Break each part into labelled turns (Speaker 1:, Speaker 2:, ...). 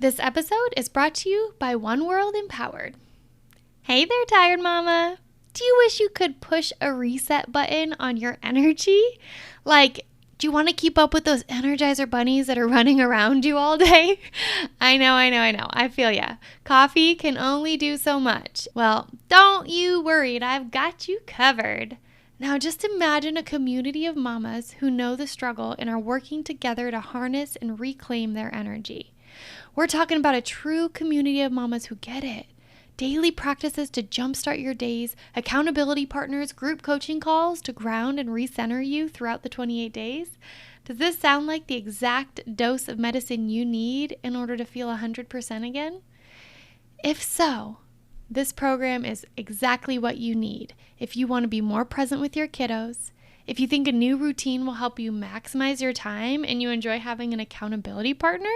Speaker 1: This episode is brought to you by One World Empowered. Hey there, tired mama. Do you wish you could push a reset button on your energy? Like, do you want to keep up with those Energizer bunnies that are running around you all day? I know. I feel ya. Coffee can only do so much. Well, don't you worry. I've got you covered. Now, just imagine a community of mamas who know the struggle and are working together to harness and reclaim their energy. We're talking about a true community of mamas who get it. Daily practices to jumpstart your days, accountability partners, group coaching calls to ground and recenter you throughout the 28 days. Does this sound like the exact dose of medicine you need in order to feel 100% again? If so, this program is exactly what you need if you want to be more present with your kiddos, if you think a new routine will help you maximize your time and you enjoy having an accountability partner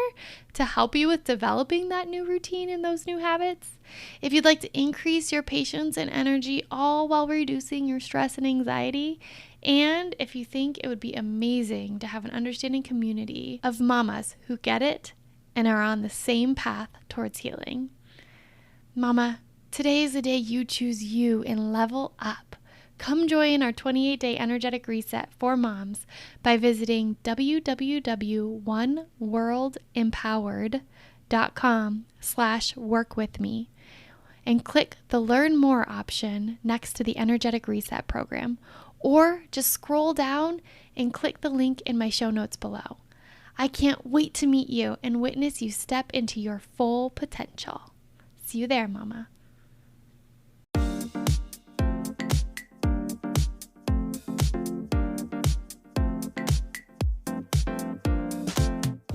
Speaker 1: to help you with developing that new routine and those new habits, if you'd like to increase your patience and energy all while reducing your stress and anxiety, and if you think it would be amazing to have an understanding community of mamas who get it and are on the same path towards healing. Mama, today is the day you choose you and level up. Come join our 28-day energetic reset for moms by visiting www.oneworldempowered.com/workwithme and click the Learn More option next to the Energetic Reset program, or just scroll down and click the link in my show notes below. I can't wait to meet you and witness you step into your full potential. See you there, Mama.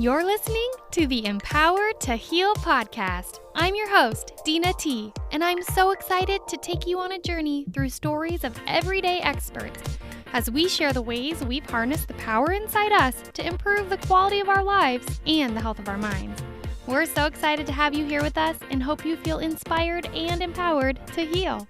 Speaker 1: You're listening to the Empowered to Heal podcast. I'm your host, Dina T, and I'm so excited to take you on a journey through stories of everyday experts as we share the ways we've harnessed the power inside us to improve the quality of our lives and the health of our minds. We're so excited to have you here with us and hope you feel inspired and empowered to heal.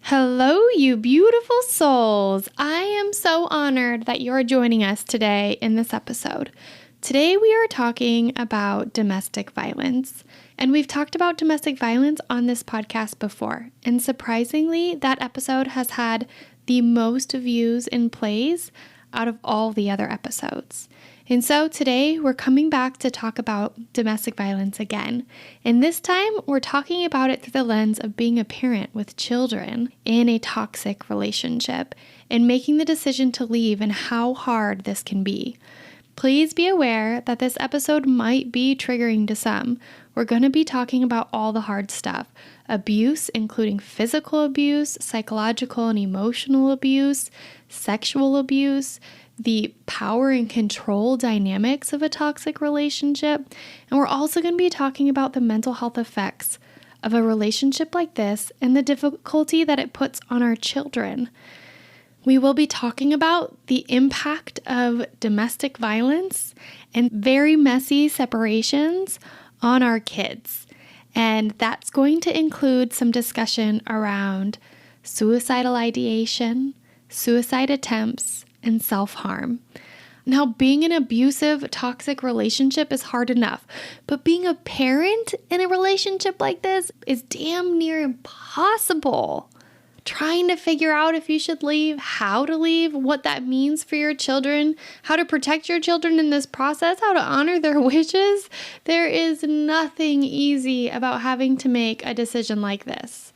Speaker 1: Hello, you beautiful souls. I am so honored that you're joining us today in this episode. Today we are talking about domestic violence, and we've talked about domestic violence on this podcast before, and surprisingly, that episode has had the most views and plays out of all the other episodes. And so today we're coming back to talk about domestic violence again. And this time we're talking about it through the lens of being a parent with children in a toxic relationship and making the decision to leave and how hard this can be. Please be aware that this episode might be triggering to some. We're going to be talking about all the hard stuff. Abuse, including physical abuse, psychological and emotional abuse, sexual abuse, the power and control dynamics of a toxic relationship. And we're also going to be talking about the mental health effects of a relationship like this and the difficulty that it puts on our children. We will be talking about the impact of domestic violence and very messy separations on our kids. And that's going to include some discussion around suicidal ideation, suicide attempts, and self-harm. Now, being in an abusive, toxic relationship is hard enough, but being a parent in a relationship like this is damn near impossible. Trying to figure out if you should leave, how to leave, what that means for your children, how to protect your children in this process, how to honor their wishes. There is nothing easy about having to make a decision like this.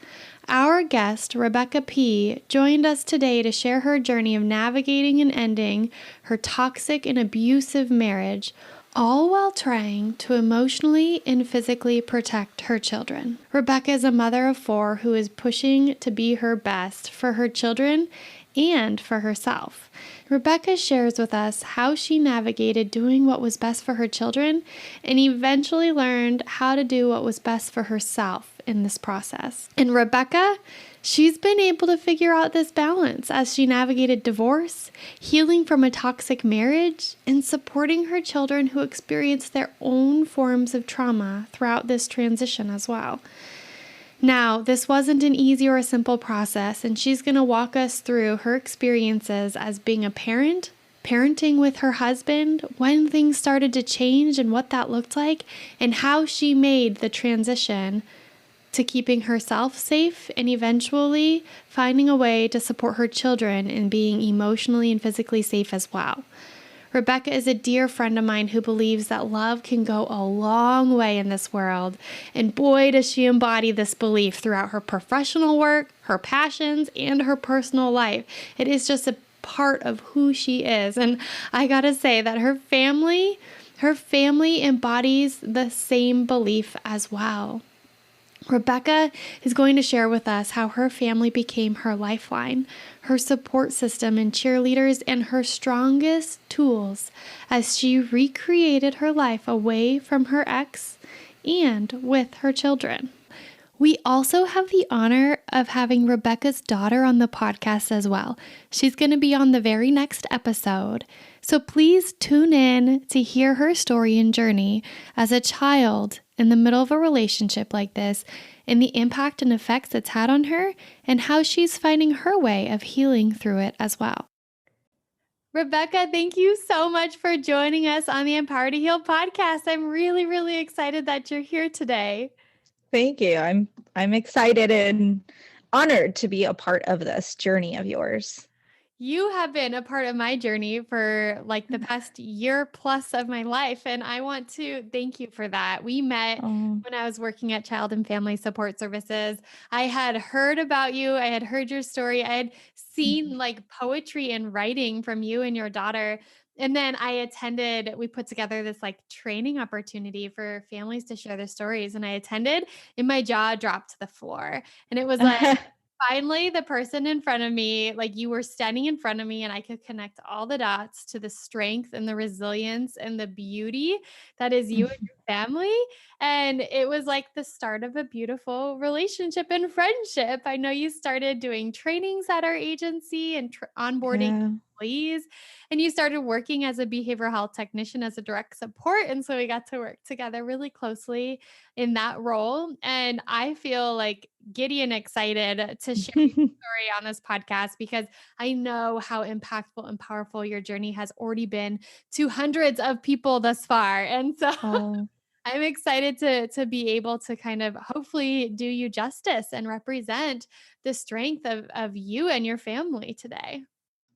Speaker 1: Our guest, Rebecca P., joined us today to share her journey of navigating and ending her toxic and abusive marriage, all while trying to emotionally and physically protect her children. Rebecca is a mother of 4 who is pushing to be her best for her children and for herself. Rebecca shares with us how she navigated doing what was best for her children and eventually learned how to do what was best for herself in this process. And Rebecca, she's been able to figure out this balance as she navigated divorce, healing from a toxic marriage, and supporting her children who experienced their own forms of trauma throughout this transition as well. Now, this wasn't an easy or a simple process, and she's going to walk us through her experiences as being a parent, parenting with her husband, when things started to change and what that looked like, and how she made the transition to keeping herself safe and eventually finding a way to support her children and being emotionally and physically safe as well. Rebecca is a dear friend of mine who believes that love can go a long way in this world. And boy, does she embody this belief throughout her professional work, her passions, and her personal life. It is just a part of who she is. And I gotta say that her family embodies the same belief as well. Rebecca is going to share with us how her family became her lifeline, her support system and cheerleaders, and her strongest tools as she recreated her life away from her ex and with her children. We also have the honor of having Rebecca's daughter on the podcast as well. She's going to be on the very next episode. So please tune in to hear her story and journey as a child in the middle of a relationship like this, and the impact and effects it's had on her, and how she's finding her way of healing through it as well. Rebecca, thank you so much for joining us on the Empower to Heal podcast. I'm really, really excited that you're here today.
Speaker 2: Thank you. I'm excited and honored to be a part of this journey of yours.
Speaker 1: You have been a part of my journey for like the past year plus of my life, and I want to thank you for that. We met when I was working at Child and Family Support Services. I had heard about you. I had heard your story. I had seen like poetry and writing from you and your daughter. And then we put together this like training opportunity for families to share their stories. And I attended, and my jaw dropped to the floor. And it was like, finally, the person in front of me, like you were standing in front of me, and I could connect all the dots to the strength and the resilience and the beauty that is you and your family. And it was like the start of a beautiful relationship and friendship. I know you started doing trainings at our agency and onboarding employees, and you started working as a behavioral health technician as a direct support. And so we got to work together really closely in that role. And I feel like giddy and excited to share your story on this podcast, because I know how impactful and powerful your journey has already been to hundreds of people thus far. And so I'm excited to be able to kind of hopefully do you justice and represent the strength of you and your family today.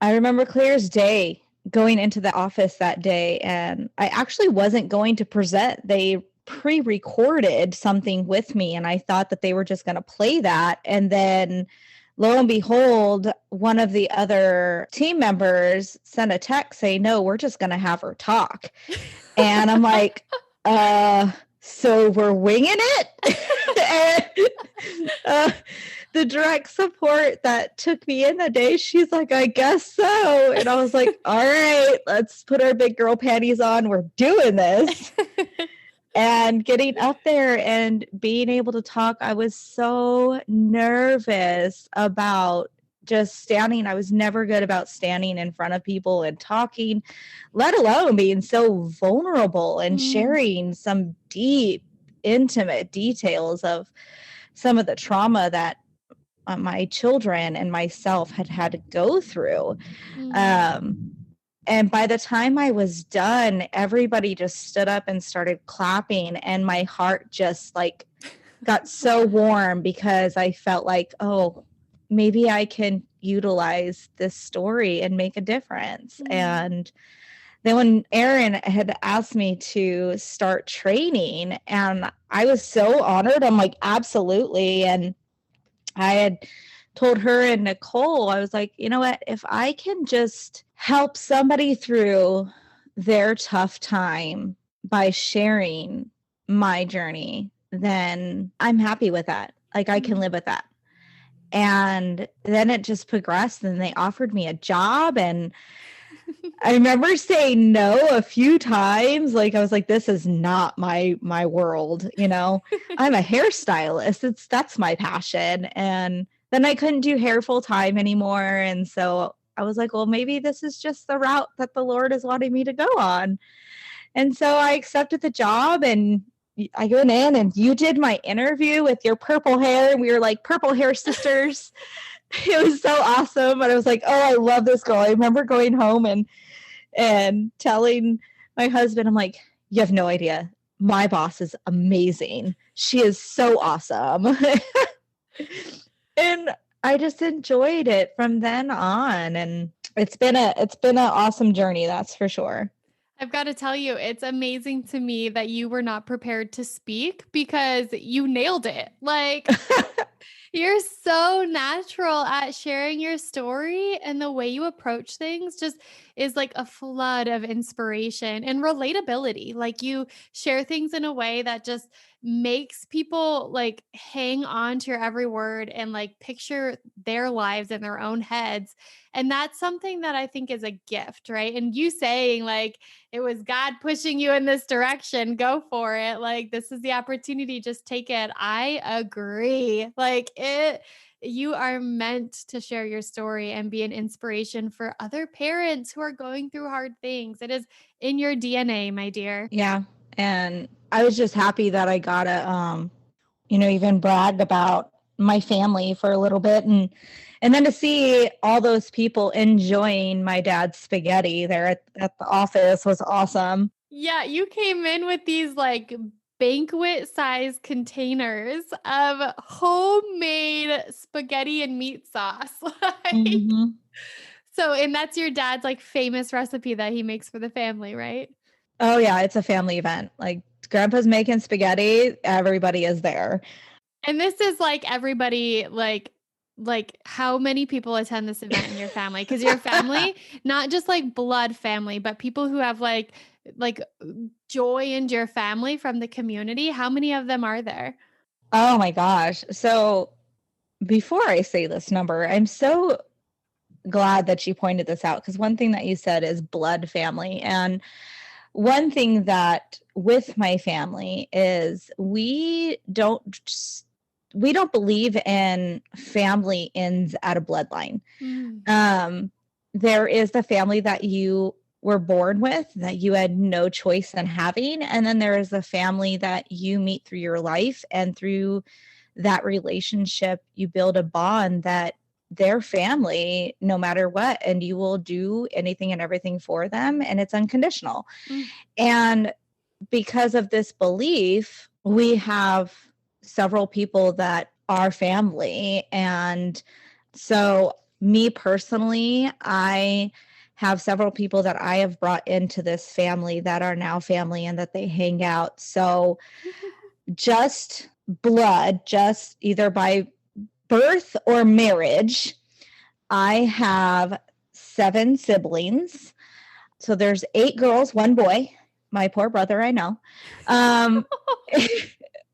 Speaker 2: I remember clear as day going into the office that day, and I actually wasn't going to present. They pre-recorded something with me, and I thought that they were just going to play that. And then lo and behold, one of the other team members sent a text saying, "No, we're just going to have her talk." And I'm like, so we're winging it? And, the direct support that took me in that day, she's like, "I guess so." And I was like, "All right, let's put our big girl panties on. We're doing this." And getting up there and being able to talk, I was so nervous about just standing. I was never good about standing in front of people and talking, let alone being so vulnerable and sharing some deep, intimate details of some of the trauma that my children and myself had to go through. And by the time I was done, everybody just stood up and started clapping, and my heart just like got so warm, because I felt like, oh, maybe I can utilize this story and make a difference. And then when Erin had asked me to start training, and I was so honored, I'm like, absolutely. And I had told her and Nicole, I was like, you know what, if I can just help somebody through their tough time by sharing my journey, then I'm happy with that. Like, I can live with that. And then it just progressed, and they offered me a job, and I remember saying no a few times. Like, I was like, this is not my world, you know. I'm a hairstylist. That's my passion. And then I couldn't do hair full time anymore. And so I was like, well, maybe this is just the route that the Lord is wanting me to go on. And so I accepted the job, and I went in, and you did my interview with your purple hair, and we were like purple hair sisters. It was so awesome. And I was like, oh, I love this girl. I remember going home and and telling my husband, I'm like, you have no idea. My boss is amazing. She is so awesome. And I just enjoyed it from then on. And it's been an awesome journey, that's for sure.
Speaker 1: I've got to tell you, it's amazing to me that you were not prepared to speak because you nailed it. Like, you're so natural at sharing your story, and the way you approach things just is like a flood of inspiration and relatability. Like, you share things in a way that just makes people like hang on to your every word and like picture their lives in their own heads. And that's something that I think is a gift, right? And you saying like it was God pushing you in this direction, go for it. Like, this is the opportunity, just take it. I agree. Like, you are meant to share your story and be an inspiration for other parents who are going through hard things. It is in your DNA, my dear.
Speaker 2: Yeah. And I was just happy that I got to even brag about my family for a little bit, and then to see all those people enjoying my dad's spaghetti there at the office was awesome.
Speaker 1: Yeah, you came in with these like banquet size containers of homemade spaghetti and meat sauce. Like,
Speaker 2: Hmm.
Speaker 1: so, and that's your dad's like famous recipe that he makes for the family, right?
Speaker 2: Oh yeah, it's a family event. Like grandpa's making spaghetti, everybody is there.
Speaker 1: And this is like everybody like how many people attend this event in your family? Because your family, not just like blood family, but people who have like joy in your family from the community. How many of them are there?
Speaker 2: Oh my gosh. So before I say this number, I'm so glad that you pointed this out, because one thing that you said is blood family. And one thing that with my family is we don't believe in family ends at a bloodline.
Speaker 1: Mm.
Speaker 2: Um, there is the family that you were born with, that you had no choice in having, and then there is the family that you meet through your life, and through that relationship you build a bond that they're family no matter what, and you will do anything and everything for them, and it's unconditional.
Speaker 1: Mm.
Speaker 2: And because of this belief, we have several people that are family. And so, me personally, I have several people that I have brought into this family that are now family and that they hang out. So, just blood, just either by birth or marriage, I have 7 siblings. So there's 8 girls, 1 boy. My poor brother, I know. Um,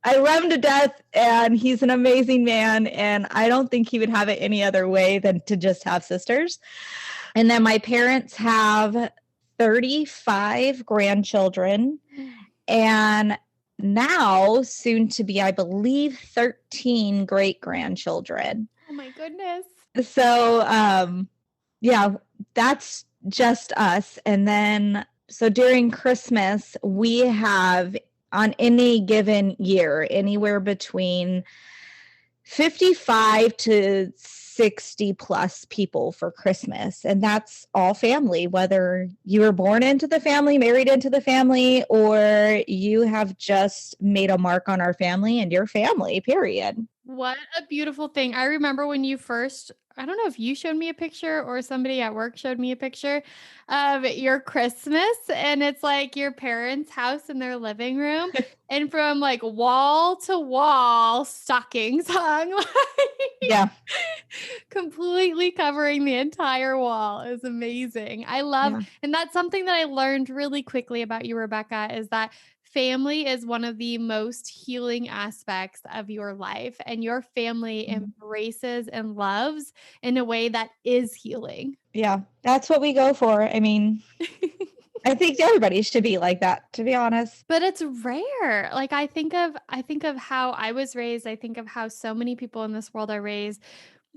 Speaker 2: I love him to death, and he's an amazing man, and I don't think he would have it any other way than to just have sisters. And then my parents have 35 grandchildren, and now soon to be, I believe, 13 great grandchildren.
Speaker 1: Oh my goodness.
Speaker 2: So, yeah, that's just us. And then, so during Christmas, we have on any given year anywhere between 55 to 60 plus people for Christmas. And that's all family, whether you were born into the family, married into the family, or you have just made a mark on our family and your family, period.
Speaker 1: What a beautiful thing. I remember when you first, I don't know if you showed me a picture or somebody at work showed me a picture of your Christmas, and it's like your parents' house in their living room, and from like wall to wall stockings hung like
Speaker 2: Yeah.
Speaker 1: completely covering the entire wall. Is amazing. I love,
Speaker 2: Yeah.
Speaker 1: and that's something that I learned really quickly about you, Rebecca, is that family is one of the most healing aspects of your life, and your family
Speaker 2: Mhm.
Speaker 1: embraces and loves in a way that is healing.
Speaker 2: Yeah. That's what we go for. I mean, I think everybody should be like that, to be honest.
Speaker 1: But it's rare. Like, I think of how I was raised, I think of how so many people in this world are raised,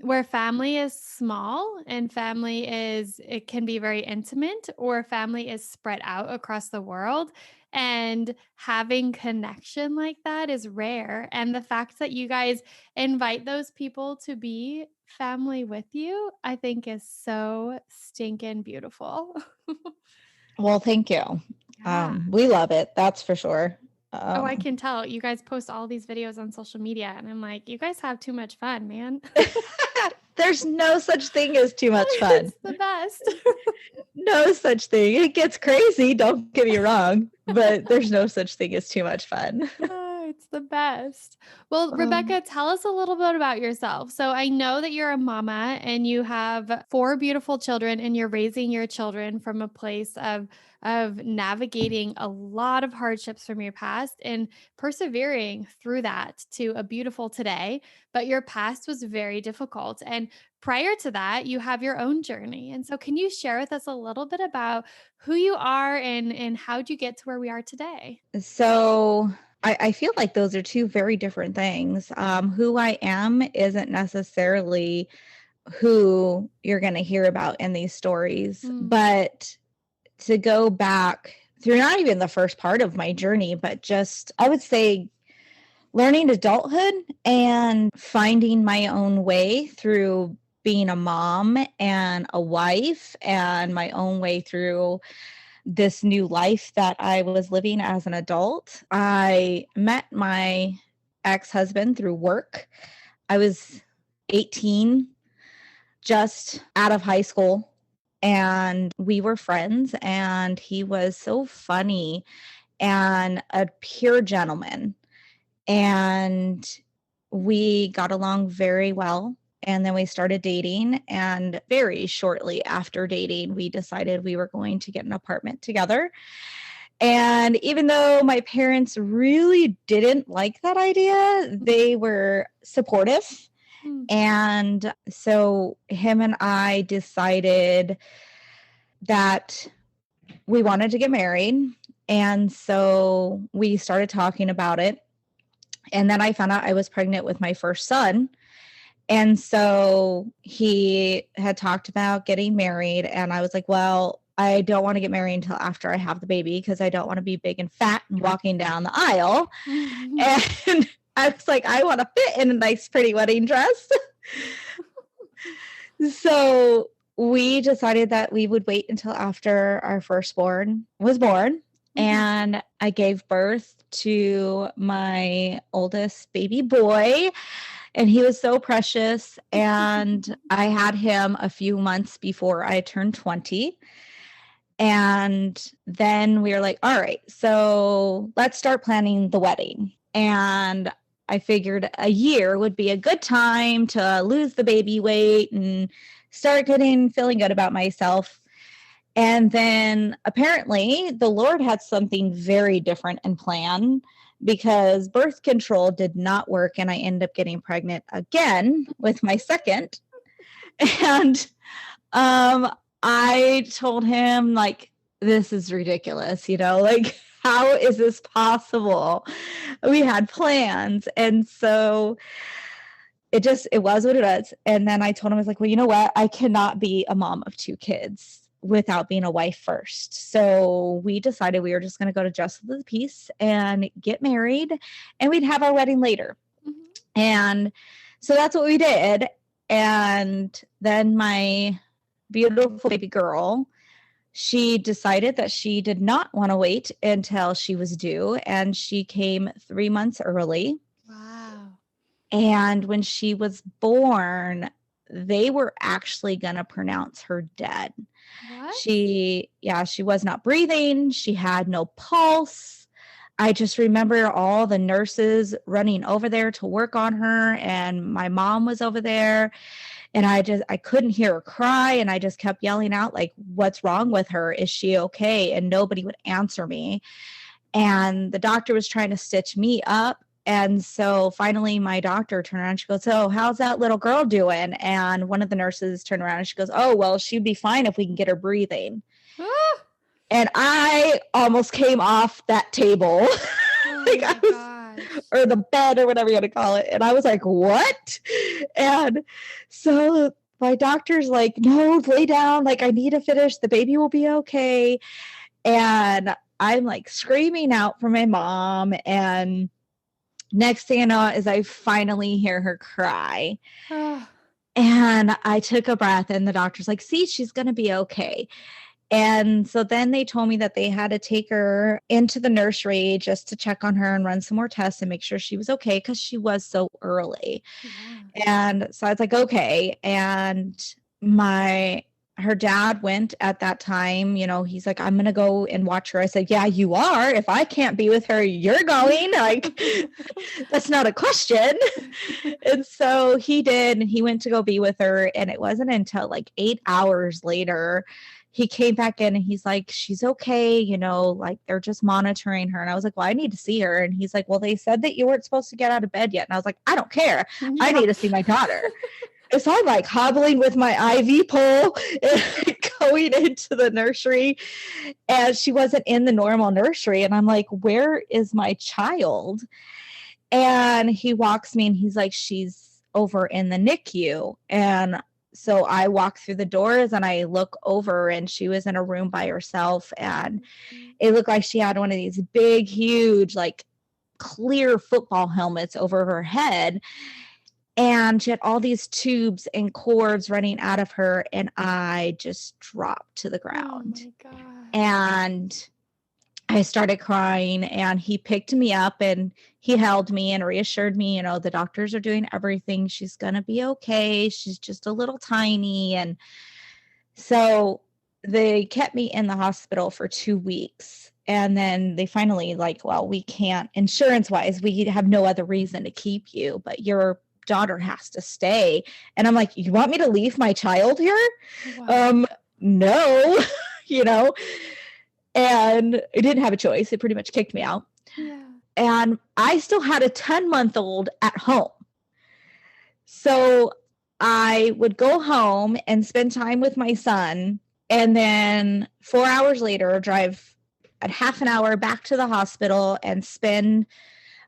Speaker 1: where family is small and family is, it can be very intimate, or family is spread out across the world, and having connection like that is rare. And the fact that you guys invite those people to be family with you, I think is so stinking beautiful.
Speaker 2: Well, thank you.
Speaker 1: Yeah.
Speaker 2: We love it. That's for sure.
Speaker 1: Oh, I can tell. You guys post all these videos on social media, and I'm like, you guys have too much fun, man.
Speaker 2: There's no such thing as too much fun.
Speaker 1: It's the best.
Speaker 2: No such thing. It gets crazy, don't get me wrong, but there's no such thing as too much fun.
Speaker 1: Oh, it's the best. Well,
Speaker 2: Um,
Speaker 1: Rebecca, tell us a little bit about yourself. So I know that you're a mama and you have four beautiful children and you're raising your children from a place of navigating a lot of hardships from your past and persevering through that to a beautiful today. But your past was very difficult. And prior to that, you have your own journey. And so can you share with us a little bit about who you are and how'd you get to where we are today?
Speaker 2: so I feel like those are two very different things. Who I am isn't necessarily who you're going to hear about in these stories,
Speaker 1: Mm.
Speaker 2: but to go back through not even the first part of my journey, but just, I would say, learning adulthood and finding my own way through being a mom and a wife and my own way through this new life that I was living as an adult. I met my ex-husband through work. I was 18, just out of high school, and we were friends, and he was so funny and a pure gentleman. And we got along very well. And then we started dating. And very shortly after dating, we decided we were going to get an apartment together. And even though my parents really didn't like that idea, they were supportive.
Speaker 1: Mm.
Speaker 2: And so him and I decided that we wanted to get married. And so we started talking about it. And then I found out I was pregnant with my first son. And so he had talked about getting married. And I was like, well, I don't want to get married until after I have the baby because I don't want to be big and fat and walking down the aisle. And I was like, I want to fit in a nice, pretty wedding dress. So we decided that we would wait until after our firstborn was born. And I gave birth to my oldest baby boy, and he was so precious. And I had him a few months before I turned 20. And then we were like, all right, so let's start planning the wedding. And I figured a year would be a good time to lose the baby weight and start feeling good about myself. And then apparently the Lord had something very different in plan, because birth control did not work. And I ended up getting pregnant again with my second. And I told him, like, this is ridiculous, like, how is this possible? We had plans. And so it was what it was. And then I told him, I was like, well, you know what? I cannot be a mom of two kids without being a wife first. So we decided we were just going to go to Justice of the Peace and get married, and we'd have our wedding later. And so that's what we did. And then my beautiful baby girl, she decided that she did not want to wait until she was due, and she came 3 months early.
Speaker 1: Wow.
Speaker 2: And when she was born, they were actually going to pronounce her dead.
Speaker 1: What?
Speaker 2: She was not breathing. She had no pulse. I just remember all the nurses running over there to work on her, and my mom was over there, and I couldn't hear her cry, and I just kept yelling out, like, what's wrong with her? Is she okay? And nobody would answer me. And the doctor was trying to stitch me up. And so finally my doctor turned around and she goes, oh, how's that little girl doing? And one of the nurses turned around and she goes, oh, well, she'd be fine if we can get her breathing. And I almost came off that table. Or the bed or whatever you want to call it. And I was like, what? And so my doctor's like, no, lay down. Like, I need to finish. The baby will be okay. And I'm like screaming out for my mom. And next thing I know is I finally hear her cry. And I took a breath, and the doctor's like, see, she's going to be okay. And so then they told me that they had to take her into the nursery just to check on her and run some more tests and make sure she was okay because she was so early.
Speaker 1: Yeah.
Speaker 2: And so I was like, okay. And her dad went at that time, he's like, I'm going to go and watch her. I said, yeah, you are. If I can't be with her, you're going. Like, that's not a question. And so he did, and he went to go be with her. And it wasn't until like 8 hours later, he came back in and he's like, she's okay. Like they're just monitoring her. And I was like, well, I need to see her. And he's like, well, they said that you weren't supposed to get out of bed yet. And I was like, I don't care.
Speaker 1: Yeah.
Speaker 2: I need to see my daughter. So I'm like hobbling with my IV pole and going into the nursery, and she wasn't in the normal nursery. And I'm like, where is my child? And he walks me and he's like, she's over in the NICU. And so I walk through the doors and I look over, and she was in a room by herself. And it looked like she had one of these big, huge, like clear football helmets over her head. And she had all these tubes and cords running out of her. And I just dropped to the ground.
Speaker 1: Oh my God.
Speaker 2: And I started crying, and he picked me up and he held me and reassured me, the doctors are doing everything. She's going to be okay. She's just a little tiny. And so they kept me in the hospital for 2 weeks. And then they finally like, well, we can't, insurance wise, we have no other reason to keep you, but your daughter has to stay. And I'm like, you want me to leave my child here?
Speaker 1: Wow.
Speaker 2: No, and I didn't have a choice. It pretty much kicked me out.
Speaker 1: Yeah.
Speaker 2: And I still had a 10-month-old at home. So I would go home and spend time with my son. And then 4 hours later, drive at half an hour back to the hospital and spend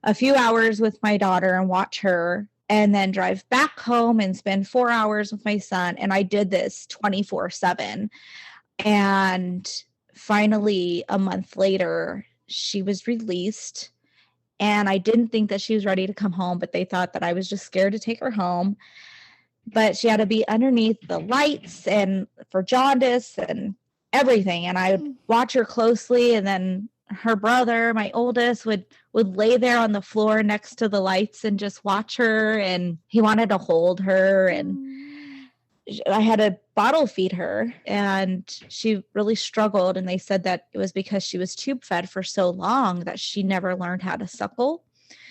Speaker 2: a few hours with my daughter and watch her, and then drive back home and spend 4 hours with my son. And I did this 24/7. And finally, a month later, she was released. And I didn't think that she was ready to come home, but they thought that I was just scared to take her home. But she had to be underneath the lights and for jaundice and everything. And I would watch her closely. And then her brother, my oldest, would lay there on the floor next to the lights and just watch her. And he wanted to hold her. And I had to bottle feed her, and she really struggled. And they said that it was because she was tube fed for so long that she never learned how to suckle.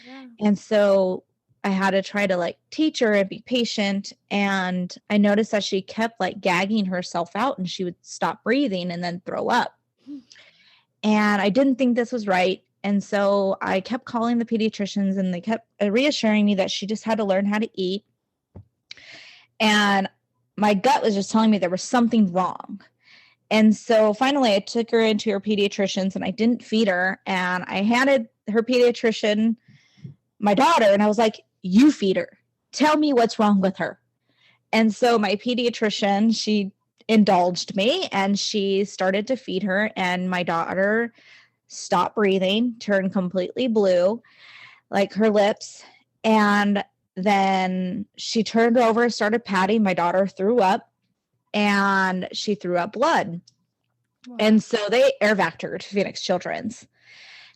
Speaker 1: Yeah.
Speaker 2: And so I had to try to like teach her and be patient. And I noticed that she kept like gagging herself out, and she would stop breathing and then throw up. And I didn't think this was right. And so I kept calling the pediatricians, and they kept reassuring me that she just had to learn how to eat. And my gut was just telling me there was something wrong. And so finally I took her into her pediatricians, and I didn't feed her. And I handed her pediatrician my daughter, and I was like, you feed her. Tell me what's wrong with her. And so my pediatrician, she indulged me, and she started to feed her, and my daughter stopped breathing, turned completely blue, like her lips. And then she turned over, started patting. My daughter threw up, and she threw up blood. Wow. And so they air vac her to Phoenix Children's.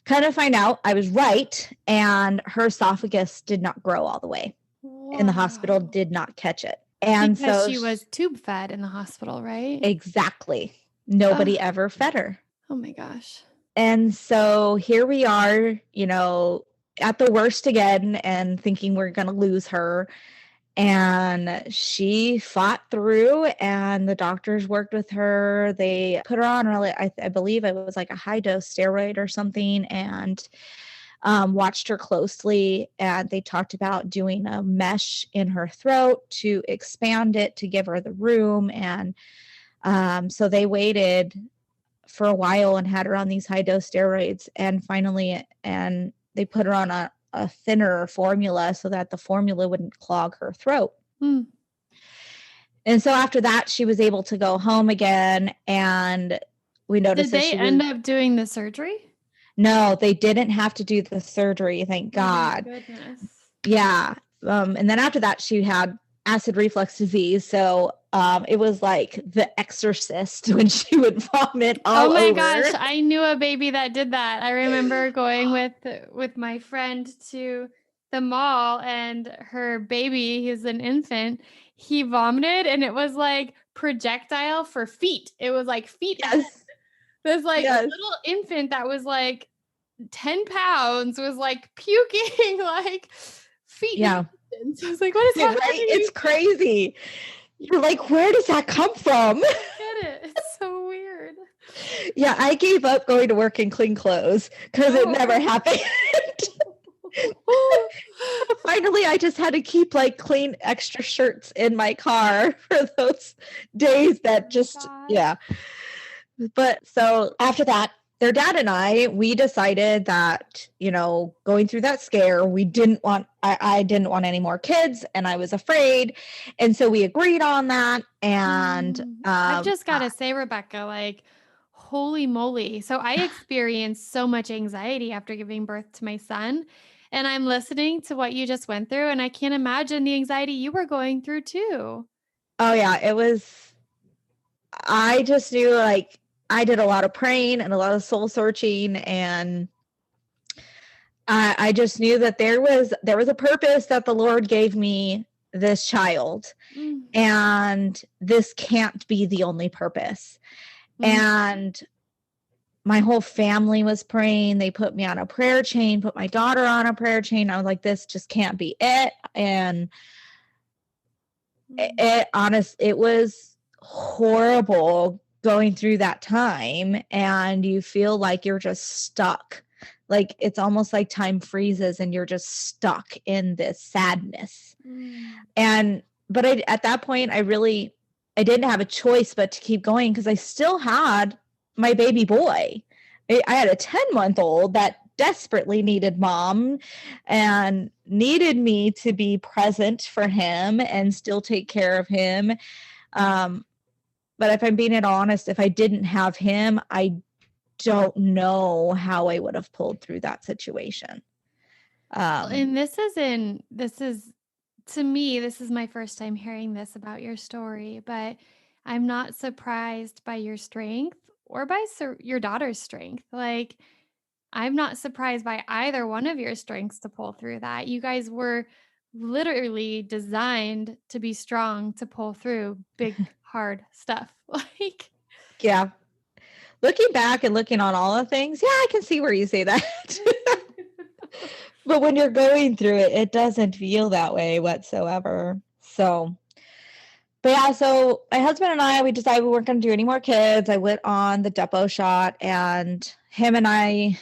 Speaker 2: Kind of find out I was right, and her esophagus did not grow all the way. Wow. And the hospital did not catch it. And
Speaker 1: because
Speaker 2: so
Speaker 1: she was tube fed in the hospital, right?
Speaker 2: Exactly. Nobody ever fed her.
Speaker 1: Oh my gosh.
Speaker 2: And so here we are, at the worst again, and thinking we're going to lose her. And she fought through, and the doctors worked with her. They put her on I believe it was like a high dose steroid or something, and watched her closely. And they talked about doing a mesh in her throat to expand it to give her the room. And so they waited for a while and had her on these high dose steroids. And finally, and they put her on a thinner formula so that the formula wouldn't clog her throat. And so after that, she was able to go home again. And we noticed
Speaker 1: Did they end up doing the surgery?
Speaker 2: No, they didn't have to do the surgery. Thank God.
Speaker 1: Oh my goodness.
Speaker 2: Yeah. And then after that, she had acid reflux disease. So It was like The Exorcist when she would vomit all
Speaker 1: Oh my
Speaker 2: over.
Speaker 1: gosh, I knew a baby that did that. I remember going with my friend to the mall, and her baby, he's an infant, he vomited, and it was like projectile for feet. It was like feet.
Speaker 2: Yes.
Speaker 1: This like
Speaker 2: Yes.
Speaker 1: little infant that was like 10 pounds was like puking like feet.
Speaker 2: Yeah.
Speaker 1: So I was like, what is happening?
Speaker 2: Right? It's crazy. You're like, where does that come from?
Speaker 1: I get it. It's so weird.
Speaker 2: Yeah, I gave up going to work in clean clothes because it never happened. Finally, I just had to keep like clean extra shirts in my car for those days that just, yeah. But so after that, their dad and we decided that, going through that scare, I didn't want any more kids, and I was afraid. And so we agreed on that. And
Speaker 1: I've just got to say, Rebecca, like, holy moly. So I experienced so much anxiety after giving birth to my son. And I'm listening to what you just went through, and I can't imagine the anxiety you were going through too.
Speaker 2: Oh, yeah. I just knew, like, I did a lot of praying and a lot of soul searching, and I just knew that there was a purpose that the Lord gave me this child, and this can't be the only purpose. And my whole family was praying. They put me on a prayer chain, put my daughter on a prayer chain. I was like, this just can't be it. And it was horrible going through that time, and you feel like you're just stuck. Like it's almost like time freezes and you're just stuck in this sadness. But at that point, I didn't have a choice but to keep going, because I still had my baby boy. I had a 10-month-old that desperately needed mom and needed me to be present for him and still take care of him. But if I'm being honest, if I didn't have him, I don't know how I would have pulled through that situation.
Speaker 1: And to me, this is my first time hearing this about your story, but I'm not surprised by your strength or by your daughter's strength. Like, I'm not surprised by either one of your strengths to pull through that. You guys were literally designed to be strong, to pull through big, hard stuff. Like,
Speaker 2: yeah. Looking back and looking on all the things, yeah, I can see where you say that. But when you're going through it, it doesn't feel that way whatsoever. So, but yeah, so my husband and we decided we weren't going to do any more kids. I went on the depot shot, and him and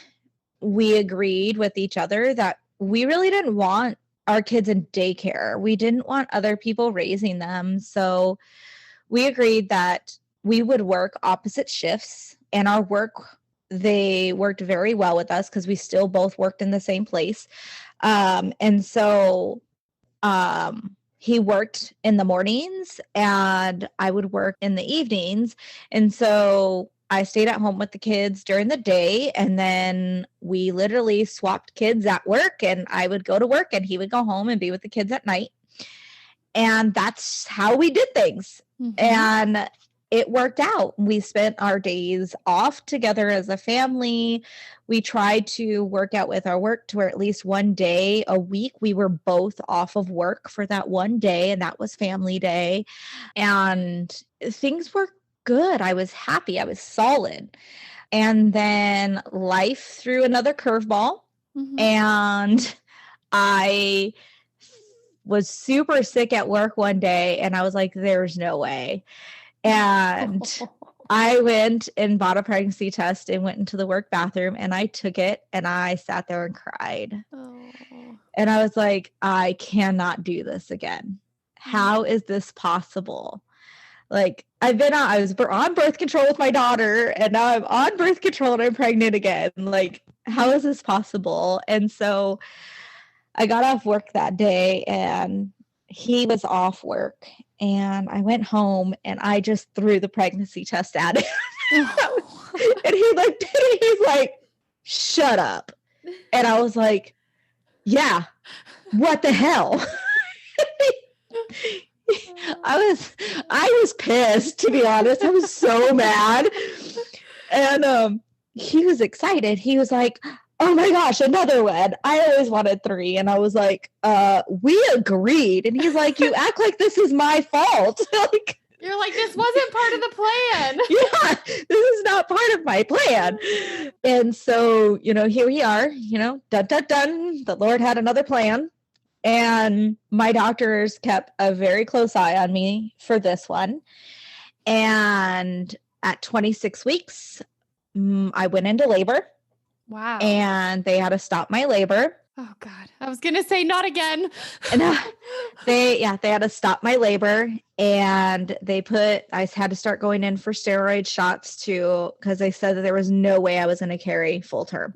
Speaker 2: we agreed with each other that we really didn't want our kids in daycare. We didn't want other people raising them. So we agreed that we would work opposite shifts, and they worked very well with us because we still both worked in the same place. And so he worked in the mornings and I would work in the evenings. And so I stayed at home with the kids during the day, and then we literally swapped kids at work, and I would go to work and he would go home and be with the kids at night. And that's how we did things. And it worked out. We spent our days off together as a family. We tried to work out with our work to where at least one day a week we were both off of work for that one day, and that was family day. And things were good. I was happy. I was solid. And then life threw another curveball, and I was super sick at work one day, and I was like, there's no way. And I went and bought a pregnancy test and went into the work bathroom, and I took it, and I sat there and cried. And I was like, I cannot do this again. How is this possible? Like, I was on birth control with my daughter, and now I'm on birth control and I'm pregnant again. Like, how is this possible? And so I got off work that day, and he was off work, and I went home and I just threw the pregnancy test at him. And he looked at it, he's like, shut up. And I was like, yeah, what the hell? I was pissed, to be honest. I was so mad. And he was excited. He was like, oh my gosh, another one. I always wanted 3. And I was like, we agreed. And he's like, you act like this is my fault. Like,
Speaker 1: you're like, this wasn't part of the plan.
Speaker 2: Yeah, this is not part of my plan. And so, here we are, dun, dun, dun. The Lord had another plan. And my doctors kept a very close eye on me for this one. And at 26 weeks, I went into labor.
Speaker 1: Wow.
Speaker 2: And they had to stop my labor.
Speaker 1: Oh God. I was going to say not again.
Speaker 2: And they had to stop my labor, and I had to start going in for steroid shots too, because they said that there was no way I was going to carry full term.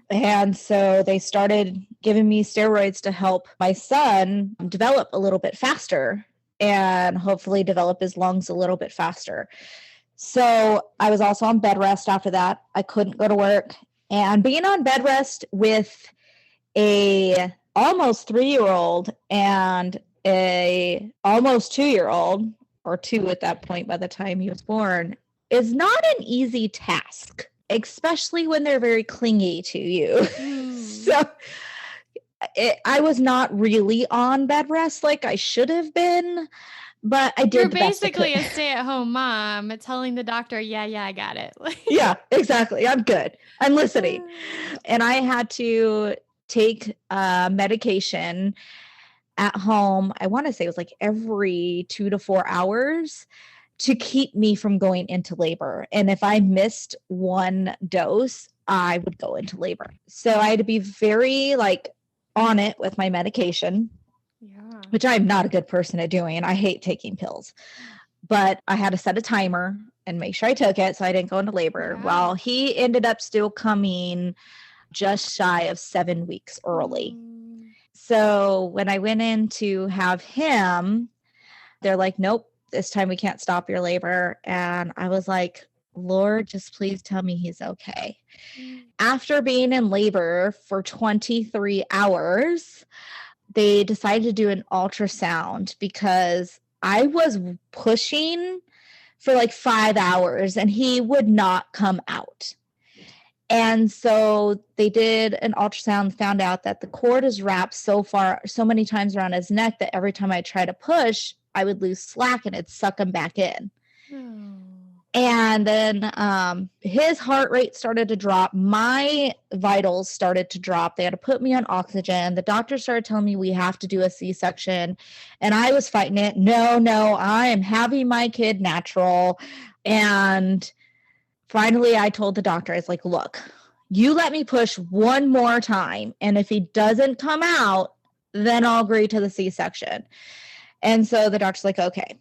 Speaker 2: And so they started giving me steroids to help my son develop a little bit faster and hopefully develop his lungs a little bit faster. So I was also on bed rest after that. I couldn't go to work. And being on bed rest with a almost 3-year-old and a almost 2-year-old, or 2 at that point by the time he was born, is not an easy task, especially when they're very clingy to you. So I was not really on bed rest like I should have been, but I did.
Speaker 1: You're basically a stay-at-home mom telling the doctor, yeah, I got it.
Speaker 2: Yeah, exactly. I'm good. I'm listening. And I had to take medication at home. I want to say it was like every 2 to 4 hours to keep me from going into labor. And if I missed one dose, I would go into labor. So I had to be very on it with my medication, which I'm not a good person at doing. And I hate taking pills, but I had to set a timer and make sure I took it so I didn't go into labor. Well, he ended up still coming just shy of 7 weeks early. So when I went in to have him, they're like, nope, this time we can't stop your labor. And I was like, Lord, just please tell me he's okay. After being in labor for 23 hours, they decided to do an ultrasound because I was pushing for 5 hours and he would not come out. And so they did an ultrasound, found out that the cord is wrapped so many times around his neck that every time I try to push, I would lose slack and it'd suck him back in. And then his heart rate started to drop. My vitals started to drop. They had to put me on oxygen. The doctor started telling me we have to do a C-section. And I was fighting it. No, I am having my kid natural. And finally, I told the doctor, I was like, look, you let me push one more time. And if he doesn't come out, then I'll agree to the C-section. And so the doctor's like, okay.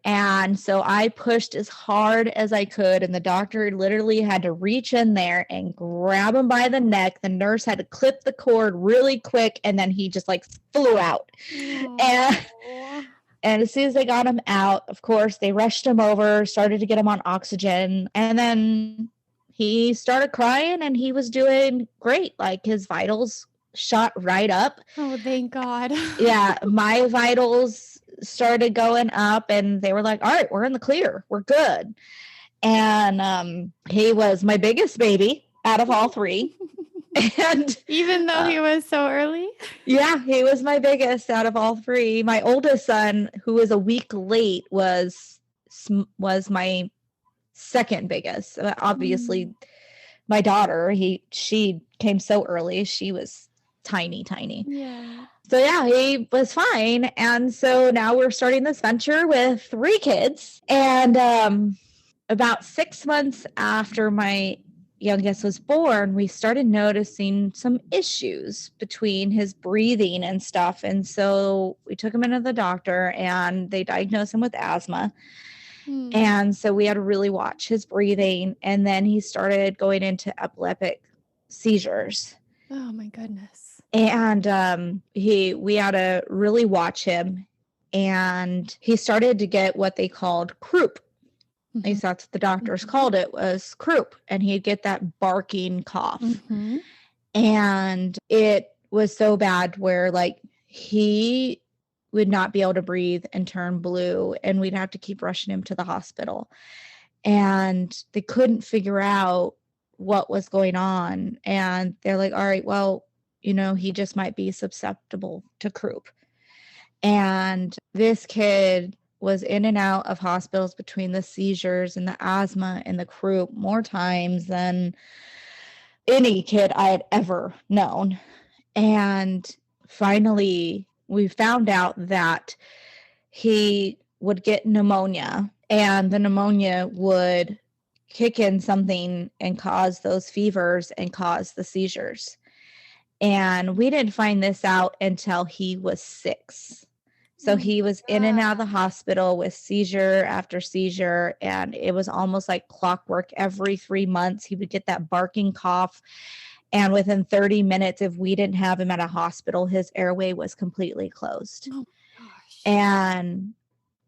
Speaker 2: And so I pushed as hard as I could. And the doctor literally had to reach in there and grab him by the neck. The nurse had to clip the cord really quick. And then he just flew out. And as soon as they got him out, of course, they rushed him over, started to get him on oxygen. And then he started crying and he was doing great. His vitals shot right up.
Speaker 1: Oh, thank God.
Speaker 2: Yeah, my vitals started going up and they were like, all right, we're in the clear. We're good. And he was my biggest baby out of all 3. And
Speaker 1: even though he was so early?
Speaker 2: Yeah, he was my biggest out of all 3. My oldest son, who was a week late, was my second biggest. Obviously, my daughter, she came so early. She was tiny.
Speaker 1: Yeah.
Speaker 2: So yeah, he was fine. And so now we're starting this venture with 3 kids. And about 6 months after my youngest was born, we started noticing some issues between his breathing and stuff. And so we took him into the doctor and they diagnosed him with asthma. And so we had to really watch his breathing. And then he started going into epileptic seizures.
Speaker 1: Oh my goodness.
Speaker 2: And we had to really watch him. And he started to get what they called croup. At least that's what the doctors called it, was croup. And he'd get that barking cough. And it was so bad where he would not be able to breathe and turn blue, and we'd have to keep rushing him to the hospital. And they couldn't figure out what was going on. And they're like, all right, well, he just might be susceptible to croup. And this kid was in and out of hospitals between the seizures and the asthma and the croup more times than any kid I had ever known. And finally, we found out that he would get pneumonia, and the pneumonia would kick in something and cause those fevers and cause the seizures. And we didn't find this out until he was 6. So he was in and out of the hospital with seizure after seizure, and it was almost like clockwork. Every 3 months, he would get that barking cough. And within 30 minutes, if we didn't have him at a hospital, his airway was completely closed.
Speaker 1: Oh, gosh.
Speaker 2: And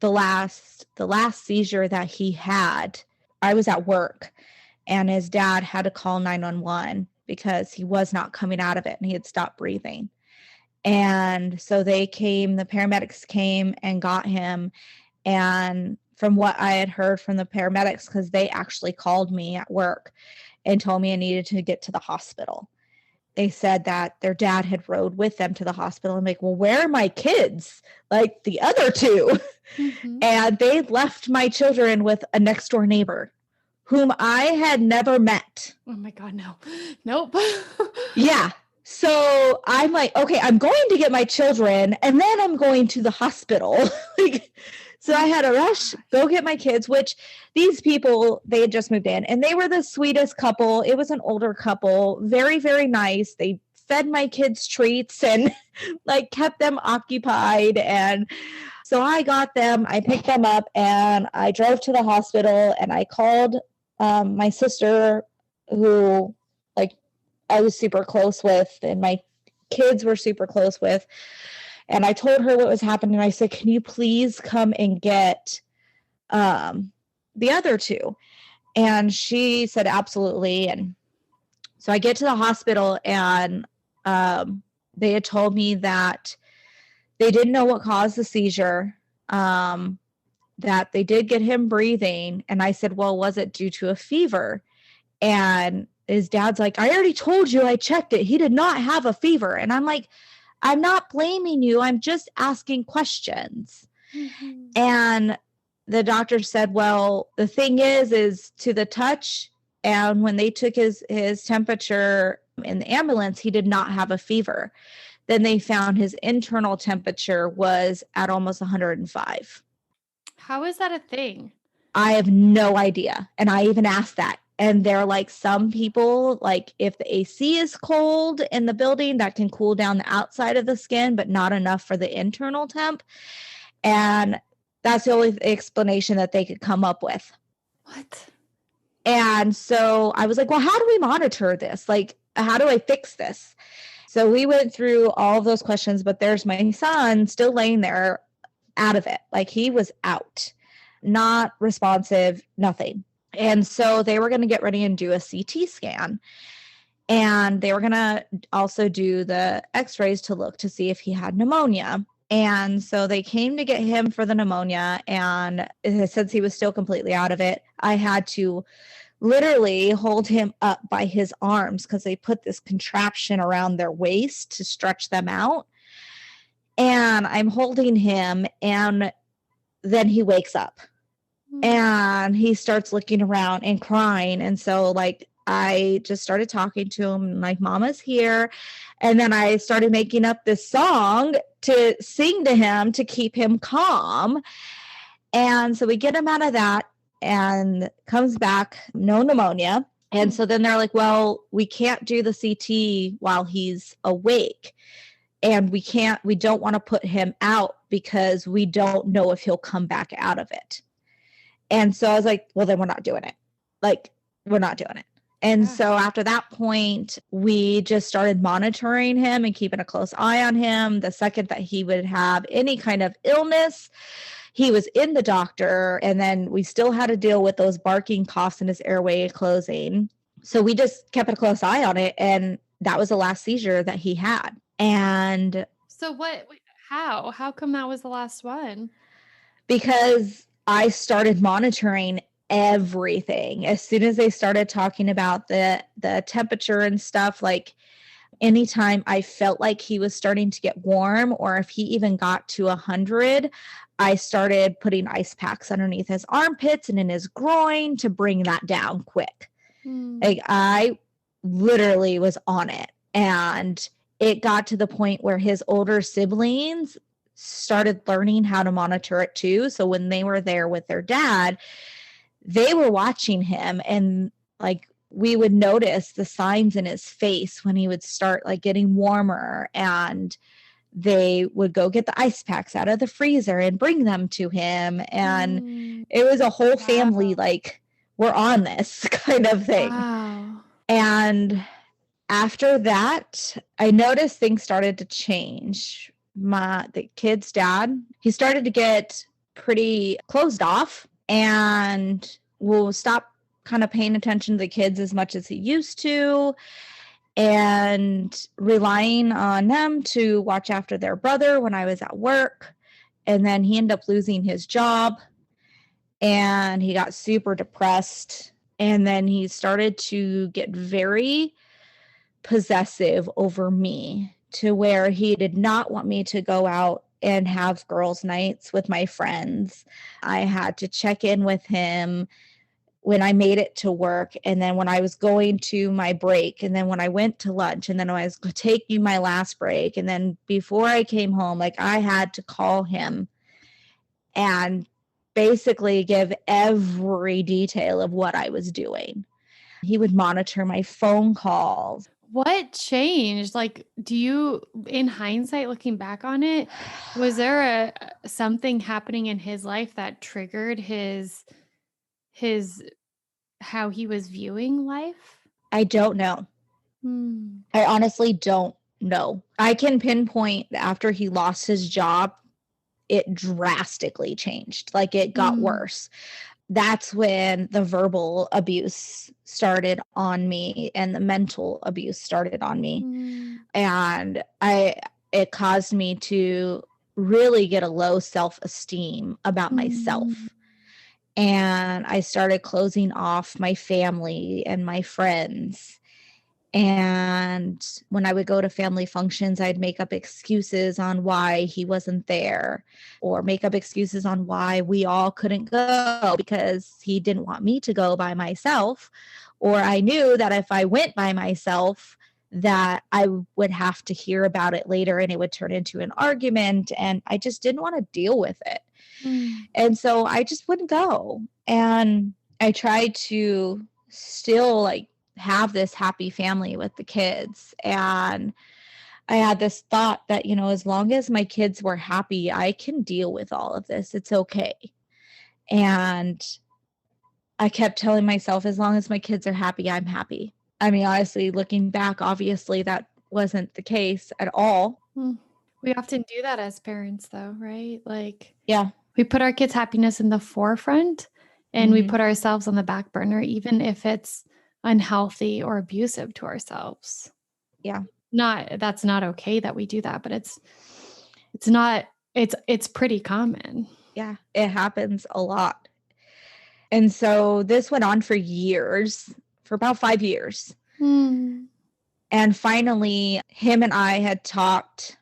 Speaker 2: the last seizure that he had, I was at work, and his dad had to call 911 because he was not coming out of it and he had stopped breathing. And so the paramedics came and got him. And from what I had heard from the paramedics, because they actually called me at work and told me I needed to get to the hospital, they said that their dad had rode with them to the hospital. I'm like, well, where are my kids? Like the other two.
Speaker 1: Mm-hmm.
Speaker 2: And they left my children with a next door neighbor whom I had never met.
Speaker 1: Oh my God, no. Nope.
Speaker 2: Yeah. So I'm like, okay, I'm going to get my children and then I'm going to the hospital. So I had to rush, go get my kids, which these people, they had just moved in and they were the sweetest couple. It was an older couple, very, very nice. They fed my kids treats and like kept them occupied. And so I got them, I picked them up and I drove to the hospital and I called my sister, who I was super close with and my kids were super close with. And I told her what was happening. I said, can you please come and get the other two? And she said, absolutely. And so I get to the hospital and they had told me that they didn't know what caused the seizure, that they did get him breathing. And I said, well, was it due to a fever? And his dad's like, I already told you, I checked it. He did not have a fever. And I'm like, I'm not blaming you. I'm just asking questions.
Speaker 1: Mm-hmm.
Speaker 2: And the doctor said, well, the thing is to the touch. And when they took his temperature in the ambulance, he did not have a fever. Then they found his internal temperature was at almost 105.
Speaker 1: How is that a thing?
Speaker 2: I have no idea. And I even asked that. And they're like, some people, like if the AC is cold in the building, that can cool down the outside of the skin, but not enough for the internal temp. And that's the only explanation that they could come up with.
Speaker 1: What?
Speaker 2: And so I was like, well, how do we monitor this? Like, how do I fix this? So we went through all of those questions, but there's my son still laying there out of it. Like he was out, not responsive, nothing. And so they were going to get ready and do a CT scan. And they were going to also do the x-rays to look to see if he had pneumonia. And so they came to get him for the pneumonia. And since he was still completely out of it, I had to literally hold him up by his arms because they put this contraption around their waist to stretch them out. And I'm holding him, and then he wakes up. And he starts looking around and crying. And so like I just started talking to him like, Mama's here. And then I started making up this song to sing to him to keep him calm. And so we get him out of that and comes back, no pneumonia. And so then they're like, well, we can't do the CT while he's awake. And we don't want to put him out because we don't know if he'll come back out of it. And so I was like, well, then we're not doing it. Like, we're not doing it. And so after that point, we just started monitoring him and keeping a close eye on him. The second that he would have any kind of illness, he was in the doctor. And then we still had to deal with those barking coughs in his airway closing. So we just kept a close eye on it. And that was the last seizure that he had. And
Speaker 1: so How? How come that was the last one?
Speaker 2: Because I started monitoring everything. As soon as they started talking about the temperature and stuff, like anytime I felt like he was starting to get warm, or if he even got to 100, I started putting ice packs underneath his armpits and in his groin to bring that down quick. Like I literally was on it. And it got to the point where his older siblings started learning how to monitor it too. So when they were there with their dad, they were watching him, and like we would notice the signs in his face when he would start like getting warmer, and they would go get the ice packs out of the freezer and bring them to him. And it was a whole family, like, we're on this kind of thing.
Speaker 1: Wow.
Speaker 2: And after that, I noticed things started to change. The kid's dad, he started to get pretty closed off and will stop kind of paying attention to the kids as much as he used to, and relying on them to watch after their brother when I was at work. And then he ended up losing his job, and he got super depressed. And then he started to get very possessive over me, to where he did not want me to go out and have girls' nights with my friends. I had to check in with him when I made it to work, and then when I was going to my break, and then when I went to lunch, and then when I was taking my last break, and then before I came home, like I had to call him and basically give every detail of what I was doing. He would monitor my phone calls.
Speaker 1: What changed? Like, do you, in hindsight, looking back on it, was there something happening in his life that triggered his how he was viewing life?
Speaker 2: I don't know. I honestly don't know. I can pinpoint after he lost his job, it drastically changed. Like it got worse. That's when the verbal abuse started on me and the mental abuse started on me. And it caused me to really get a low self-esteem about myself. And I started closing off my family and my friends. And when I would go to family functions, I'd make up excuses on why he wasn't there, or make up excuses on why we all couldn't go because he didn't want me to go by myself. Or I knew that if I went by myself, that I would have to hear about it later and it would turn into an argument. And I just didn't want to deal with it. And so I just wouldn't go. And I tried to still like have this happy family with the kids. And I had this thought that, as long as my kids were happy, I can deal with all of this. It's okay. And I kept telling myself, as long as my kids are happy, I'm happy. I mean, honestly, looking back, obviously that wasn't the case at all.
Speaker 1: We often do that as parents though, right? Like,
Speaker 2: yeah,
Speaker 1: we put our kids' happiness in the forefront and we put ourselves on the back burner, even if it's unhealthy or abusive to ourselves.
Speaker 2: Yeah.
Speaker 1: That's not okay that we do that, but it's pretty common.
Speaker 2: Yeah, it happens a lot. And so this went on for years, for about 5 years. And finally, him and I had talked,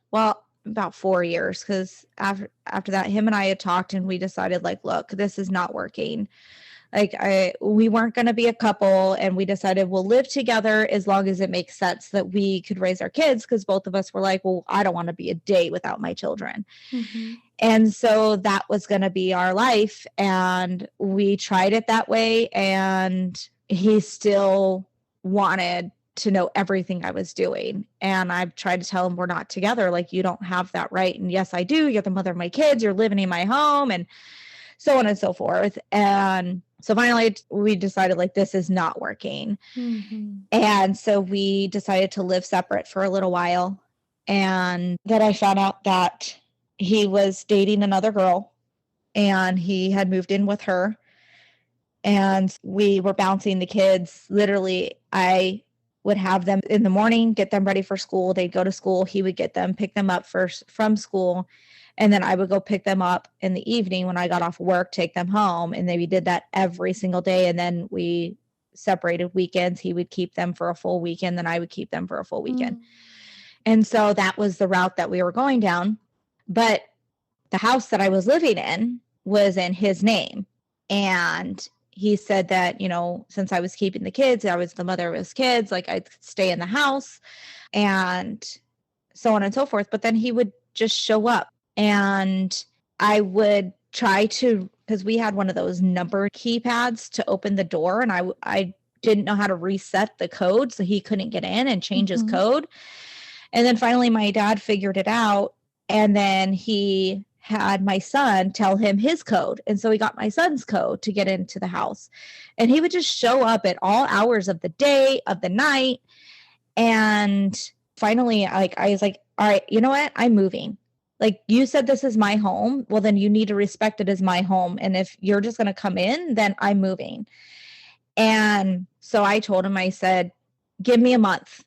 Speaker 2: about 4 years, because after that, him and I had talked and we decided, like, look, this is not working. Like we weren't going to be a couple, and we decided we'll live together as long as it makes sense that we could raise our kids, because both of us were like, well, I don't want to be a day without my children. And so that was going to be our life. And we tried it that way. And he still wanted to know everything I was doing. And I've tried to tell him we're not together. Like, you don't have that right. And yes, I do. You're the mother of my kids. You're living in my home, and so on and so forth. And so finally we decided, like, this is not working. And so we decided to live separate for a little while. And then I found out that he was dating another girl and he had moved in with her. And we were bouncing the kids. Literally, I would have them in the morning, get them ready for school. They'd go to school. He would get them, pick them up first from school. And then I would go pick them up in the evening when I got off work, take them home. And then we did that every single day. And then we separated weekends. He would keep them for a full weekend. Then I would keep them for a full weekend. And so that was the route that we were going down. But the house that I was living in was in his name. And he said that, you know, since I was keeping the kids, I was the mother of his kids, like I'd stay in the house and so on and so forth. But then he would just show up and I would try to, because we had one of those number keypads to open the door, and I didn't know how to reset the code, so he couldn't get in and change his code. And then finally my dad figured it out, and then he had my son tell him his code. And so he got my son's code to get into the house. And he would just show up at all hours of the day, of the night. And finally, I was like, all right, you know what? I'm moving. Like, you said this is my home. Well, then you need to respect it as my home. And if you're just going to come in, then I'm moving. And so I told him, I said, give me a month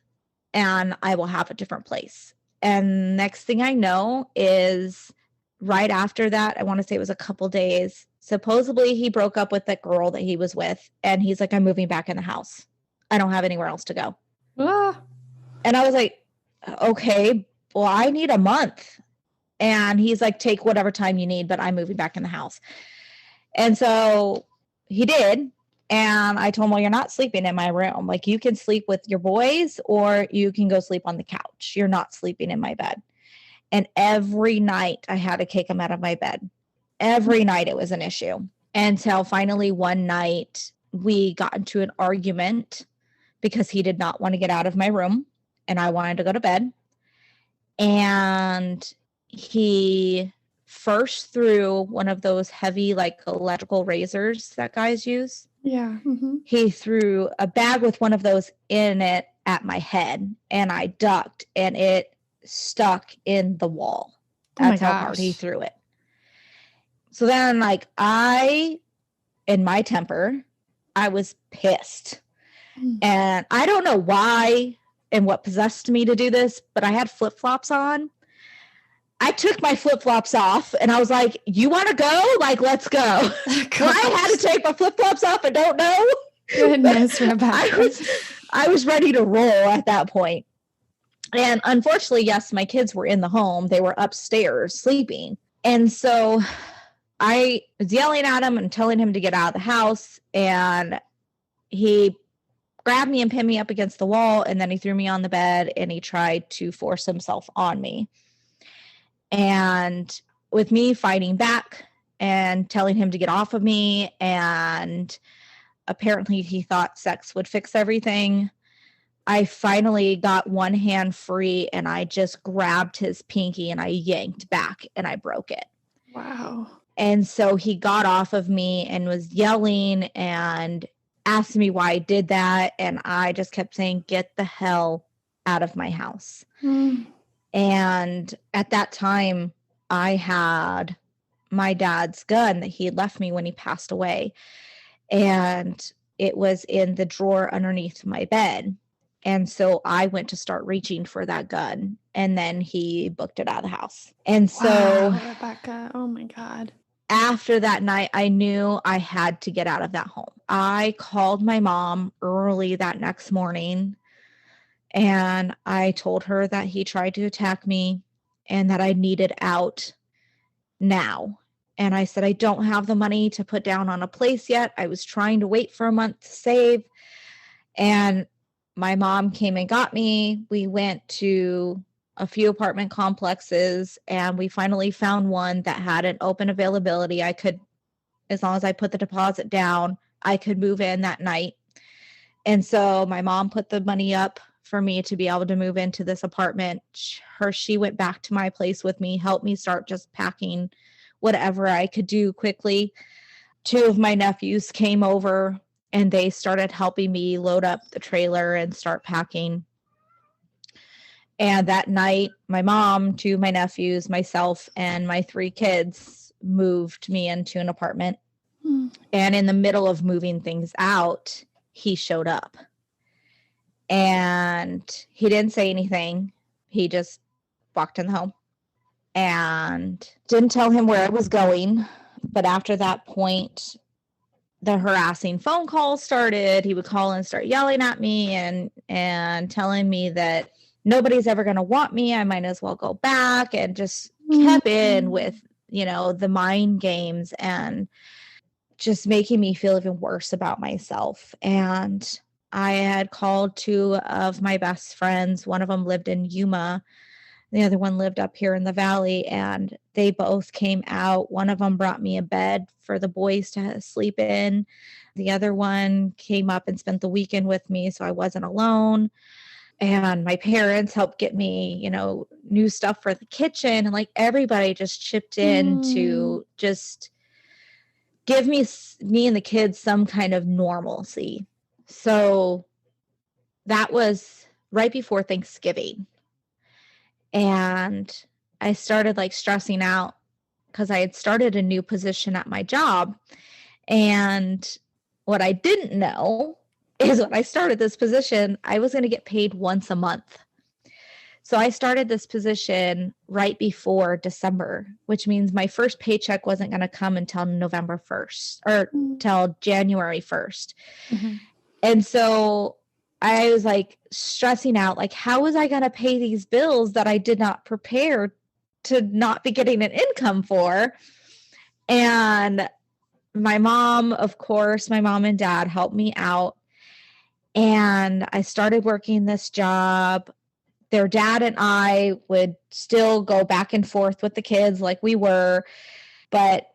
Speaker 2: and I will have a different place. And next thing I know is right after that, I want to say it was a couple days, supposedly he broke up with that girl that he was with. And he's like, I'm moving back in the house. I don't have anywhere else to go.
Speaker 1: Ah.
Speaker 2: And I was like, okay, well, I need a month. And he's like, take whatever time you need, but I'm moving back in the house. And so he did. And I told him, well, you're not sleeping in my room. Like, you can sleep with your boys or you can go sleep on the couch. You're not sleeping in my bed. And every night I had to kick him out of my bed. Every night it was an issue. Until finally one night we got into an argument because he did not want to get out of my room and I wanted to go to bed. And he first threw one of those heavy, like, electrical razors that guys use.
Speaker 1: Yeah.
Speaker 2: He threw a bag with one of those in it at my head, and I ducked, and it stuck in the wall. That's how hard he threw it. So then, like, in my temper, I was pissed. And I don't know why and what possessed me to do this, but I had flip-flops on. I took my flip-flops off and I was like, you want to go? Like, let's go. I had to take my flip-flops off. I don't know.
Speaker 1: Goodness, Rebecca.
Speaker 2: I was ready to roll at that point. And unfortunately, yes, my kids were in the home. They were upstairs sleeping. And so I was yelling at him and telling him to get out of the house. And he grabbed me and pinned me up against the wall. And then he threw me on the bed and he tried to force himself on me. And with me fighting back and telling him to get off of me, and apparently he thought sex would fix everything, I finally got one hand free and I just grabbed his pinky and I yanked back and I broke it.
Speaker 1: Wow.
Speaker 2: And so he got off of me and was yelling and asked me why I did that. And I just kept saying, get the hell out of my house. And at that time, I had my dad's gun that he had left me when he passed away. And it was in the drawer underneath my bed. And so I went to start reaching for that gun. And then he booked it out of the house. And so,
Speaker 1: wow, Rebecca, oh my God.
Speaker 2: After that night, I knew I had to get out of that home. I called my mom early that next morning. And I told her that he tried to attack me and that I needed out now. And I said, I don't have the money to put down on a place yet. I was trying to wait for a month to save. And my mom came and got me. We went to a few apartment complexes and we finally found one that had an open availability. I could, as long as I put the deposit down, I could move in that night. And so my mom put the money up for me to be able to move into this apartment. She went back to my place with me, helped me start just packing whatever I could do quickly. Two of my nephews came over and they started helping me load up the trailer and start packing. And that night, my mom, two of my nephews, myself, and my three kids moved me into an apartment. And in the middle of moving things out, he showed up. And And he didn't say anything. He just walked in the home and didn't tell him where I was going. But after that point, the harassing phone calls started. He would call and start yelling at me and telling me that nobody's ever going to want me. I might as well go back, and just kept in with, the mind games and just making me feel even worse about myself. And I had called two of my best friends. One of them lived in Yuma. The other one lived up here in the valley, and they both came out. One of them brought me a bed for the boys to sleep in. The other one came up and spent the weekend with me, so I wasn't alone. And my parents helped get me, new stuff for the kitchen. And like everybody just chipped in to just give me and the kids some kind of normalcy. So that was right before Thanksgiving. And I started like stressing out because I had started a new position at my job. And what I didn't know is when I started this position, I was going to get paid once a month. So I started this position right before December, which means my first paycheck wasn't going to come until November 1st or till January 1st.
Speaker 1: Mm-hmm.
Speaker 2: And so I was like stressing out, like, how was I going to pay these bills that I did not prepare to not be getting an income for? And my mom and dad helped me out. And I started working this job. Their dad and I would still go back and forth with the kids like we were, but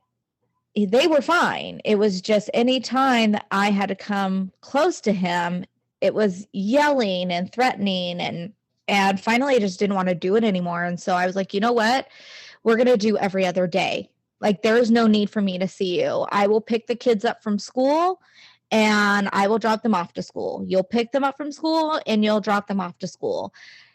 Speaker 2: they were fine. It was just any time that I had to come close to him, it was yelling and threatening. And finally I just didn't want to do it anymore. And so I was like, you know what? We're going to do every other day. Like, there is no need for me to see you. I will pick the kids up from school and I will drop them off to school. You'll pick them up from school and you'll drop them off to school.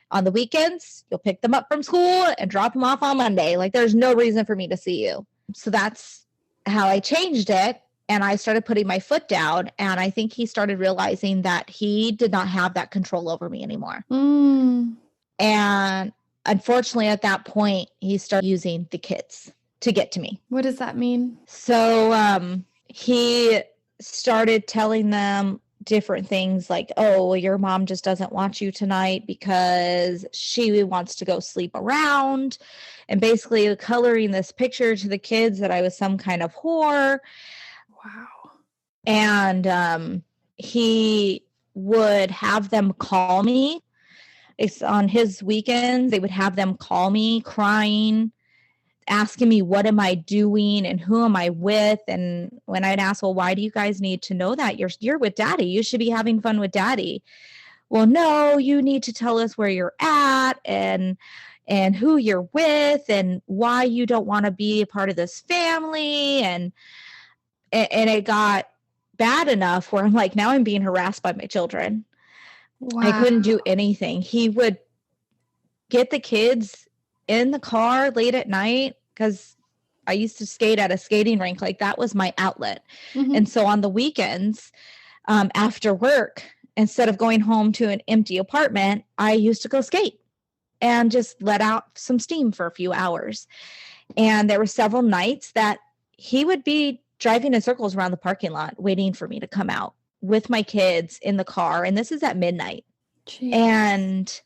Speaker 2: On the weekends, you'll pick them up from school and drop them off on Monday. Like, there's no reason for me to see you. So that's how I changed it. And I started putting my foot down. And I think he started realizing that he did not have that control over me anymore. And unfortunately, at that point, he started using the kids to get to me.
Speaker 1: What does that mean?
Speaker 2: So he started telling them different things like, oh, well, your mom just doesn't want you tonight because she wants to go sleep around, and basically coloring this picture to the kids that I was some kind of whore.
Speaker 1: Wow.
Speaker 2: And he would have them call me. It's on his weekends. They would have them call me crying, asking me, what am I doing and who am I with? And when I'd ask, well, why do you guys need to know that? You're with daddy. You should be having fun with daddy. Well, no, you need to tell us where you're at and who you're with and why you don't want to be a part of this family. And it got bad enough where I'm like, now I'm being harassed by my children. Wow. I couldn't do anything. He would get the kids in the car late at night, because I used to skate at a skating rink. Like, that was my outlet. Mm-hmm. And so on the weekends, after work, instead of going home to an empty apartment, I used to go skate and just let out some steam for a few hours. And there were several nights that he would be driving in circles around the parking lot, waiting for me to come out with my kids in the car. And this is at midnight. Jeez. And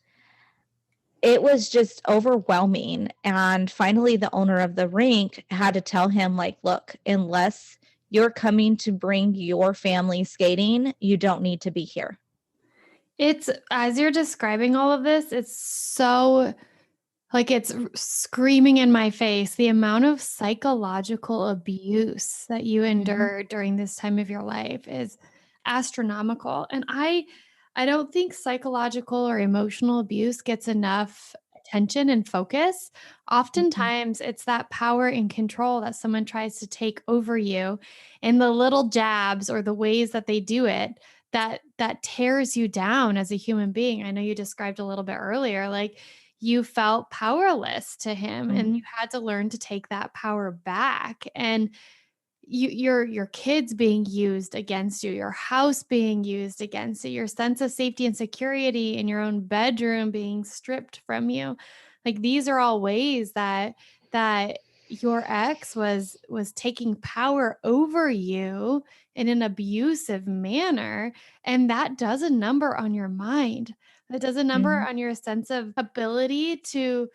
Speaker 2: it was just overwhelming. And finally, the owner of the rink had to tell him, like, look, unless you're coming to bring your family skating, you don't need to be here.
Speaker 1: It's, as you're describing all of this, it's so, like, it's screaming in my face, the amount of psychological abuse that you endured during this time of your life is astronomical. And I don't think psychological or emotional abuse gets enough attention and focus. Oftentimes it's that power and control that someone tries to take over you, and the little jabs or the ways that they do it that tears you down as a human being. I know you described a little bit earlier, like, you felt powerless to him and you had to learn to take that power back. And your kids being used against you, your house being used against you, your sense of safety and security in your own bedroom being stripped from you. Like these are all ways that your ex was taking power over you in an abusive manner, and that does a number on your mind. That does a number
Speaker 2: Mhm.
Speaker 1: on your sense of ability to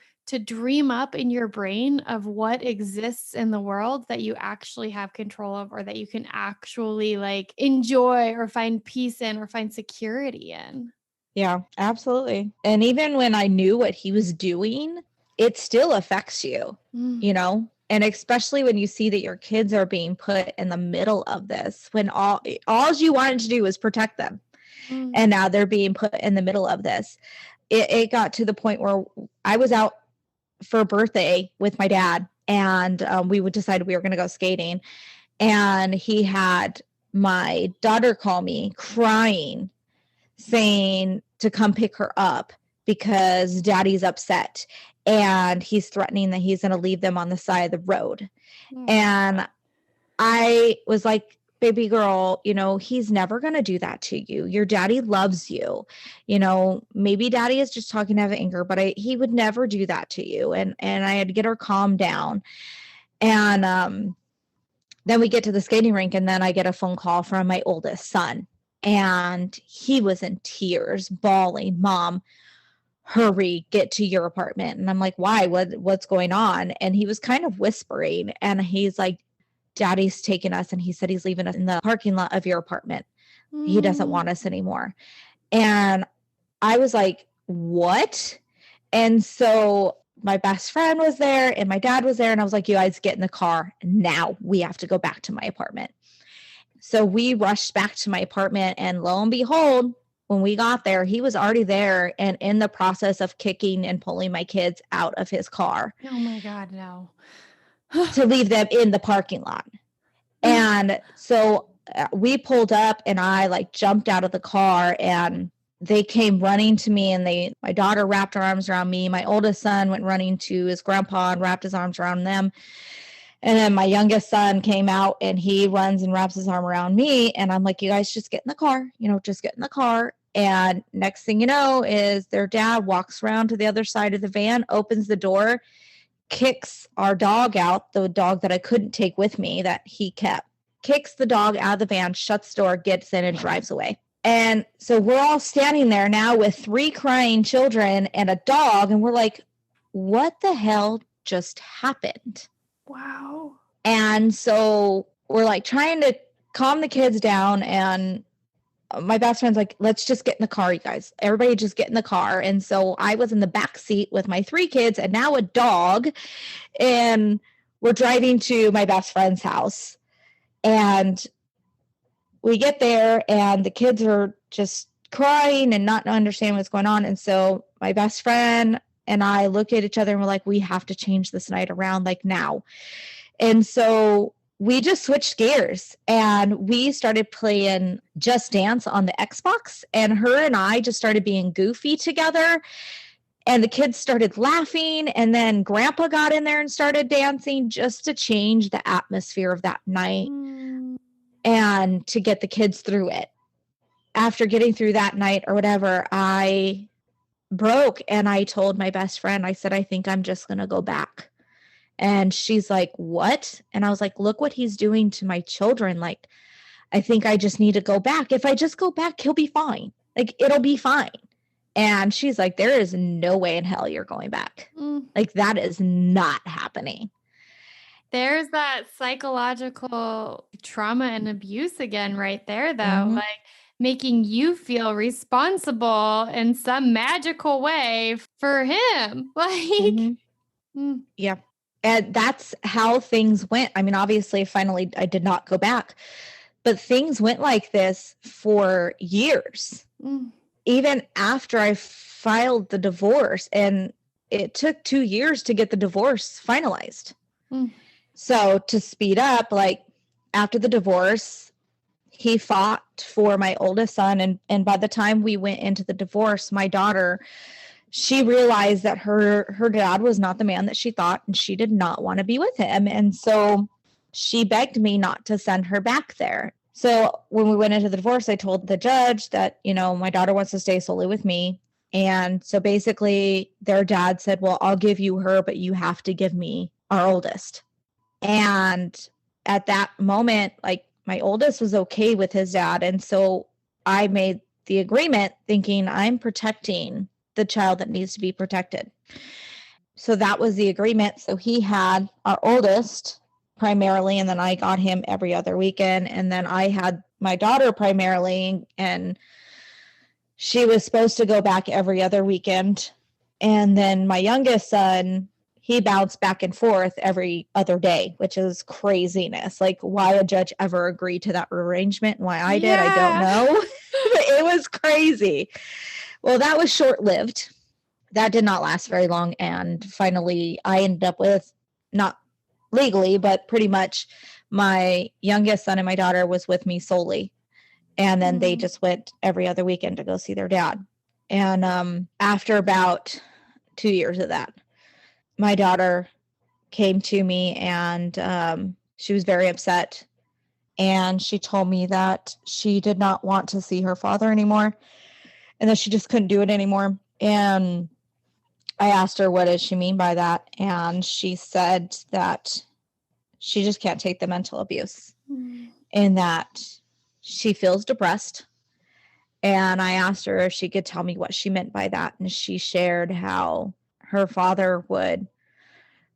Speaker 1: dream up in your brain of what exists in the world that you actually have control of, or that you can actually like enjoy or find peace in or find security in.
Speaker 2: Yeah, absolutely. And even when I knew what he was doing, it still affects you,
Speaker 1: Mm,
Speaker 2: you know? And especially when you see that your kids are being put in the middle of this, when all you wanted to do was protect them.
Speaker 1: mm,
Speaker 2: And now they're being put in the middle of this. It got to the point where I was out for a birthday with my dad, and we would decide we were going to go skating. And he had my daughter call me crying, saying to come pick her up because daddy's upset and he's threatening that he's going to leave them on the side of the road.
Speaker 1: oh my
Speaker 2: And I was like, baby girl, he's never going to do that to you. Your daddy loves you. Maybe daddy is just talking out of anger, but he would never do that to you. And I had to get her calmed down. And then we get to the skating rink, and then I get a phone call from my oldest son. And he was in tears, bawling, Mom, hurry, get to your apartment. And I'm like, why? What's going on? And he was kind of whispering, and he's like, Daddy's taking us, and he said he's leaving us in the parking lot of your apartment. He doesn't
Speaker 1: God.
Speaker 2: want us anymore. And I was like, what? And so my best friend was there and my dad was there, and I was like, you guys get in the car now. We have to go back to my apartment. So we rushed back to my apartment, and lo and behold, when we got there, he was already there and in the process of kicking and pulling my kids out of his car
Speaker 1: Oh my God, no.
Speaker 2: to leave them in the parking lot. And so we pulled up, and I like jumped out of the car, and they came running to me, and my daughter wrapped her arms around me. My oldest son went running to his grandpa and wrapped his arms around them. And then my youngest son came out, and he runs and wraps his arm around me. And I'm like, you guys just get in the car, just get in the car. And next thing you know is their dad walks around to the other side of the van, opens the door, kicks our dog out, the dog that I couldn't take with me that he kept, kicks the dog out of the van, shuts the door, gets in, and drives away. And so we're all standing there now with 3 crying children and a dog. And we're like, what the hell just happened?
Speaker 1: Wow.
Speaker 2: And so we're like trying to calm the kids down. And my best friend's like, let's just get in the car, you guys. Everybody just get in the car. And so I was in the back seat with my 3 kids and now a dog. And we're driving to my best friend's house. And we get there, and the kids are just crying and not understanding what's going on. And so my best friend and I look at each other, and we're like, we have to change this night around, like now. And so we just switched gears, and we started playing Just Dance on the Xbox, and her and I just started being goofy together. And the kids started laughing, and then Grandpa got in there and started dancing just to change the atmosphere of that night and to get the kids through it. After getting through that night or whatever, I broke, and I told my best friend, I said, I think I'm just going to go back. And she's like, what? And I was like, look what he's doing to my children. Like, I think I just need to go back. If I just go back, he'll be fine. Like, it'll be fine. And she's like, there is no way in hell you're going back. Like, that is not happening.
Speaker 1: There's that psychological trauma and abuse again right there, though. Like making you feel responsible in some magical way for him. Like,
Speaker 2: yeah. And that's how things went. I mean, obviously, finally, I did not go back. But things went like this for years. Even after I filed the divorce, and it took 2 years to get the divorce finalized. So to speed up, like after the divorce, he fought for my oldest son. And by the time we went into the divorce, my daughter, she realized that her dad was not the man that she thought, and she did not want to be with him. And so she begged me not to send her back there. So when we went into the divorce, I told the judge that, my daughter wants to stay solely with me. And so basically their dad said, well, I'll give you her, but you have to give me our oldest. And at that moment, like, my oldest was okay with his dad. And so I made the agreement thinking I'm protecting the child that needs to be protected. So that was the agreement. So he had our oldest primarily, and then I got him every other weekend. And then I had my daughter primarily, and she was supposed to go back every other weekend. And then my youngest son, he bounced back and forth every other day, which is craziness. Like, why a judge ever agreed to that arrangement and why I did, I don't know. But it was crazy. Well, that was short-lived. That did not last very long. And finally, I ended up with, not legally, but pretty much my youngest son and my daughter was with me solely. And then they just went every other weekend to go see their dad. And after about 2 years of that, my daughter came to me and she was very upset. And she told me that she did not want to see her father anymore and that she just couldn't do it anymore. And I asked her, what does she mean by that? And she said that she just can't take the mental abuse and that she feels depressed. And I asked her if she could tell me what she meant by that. And she shared how her father would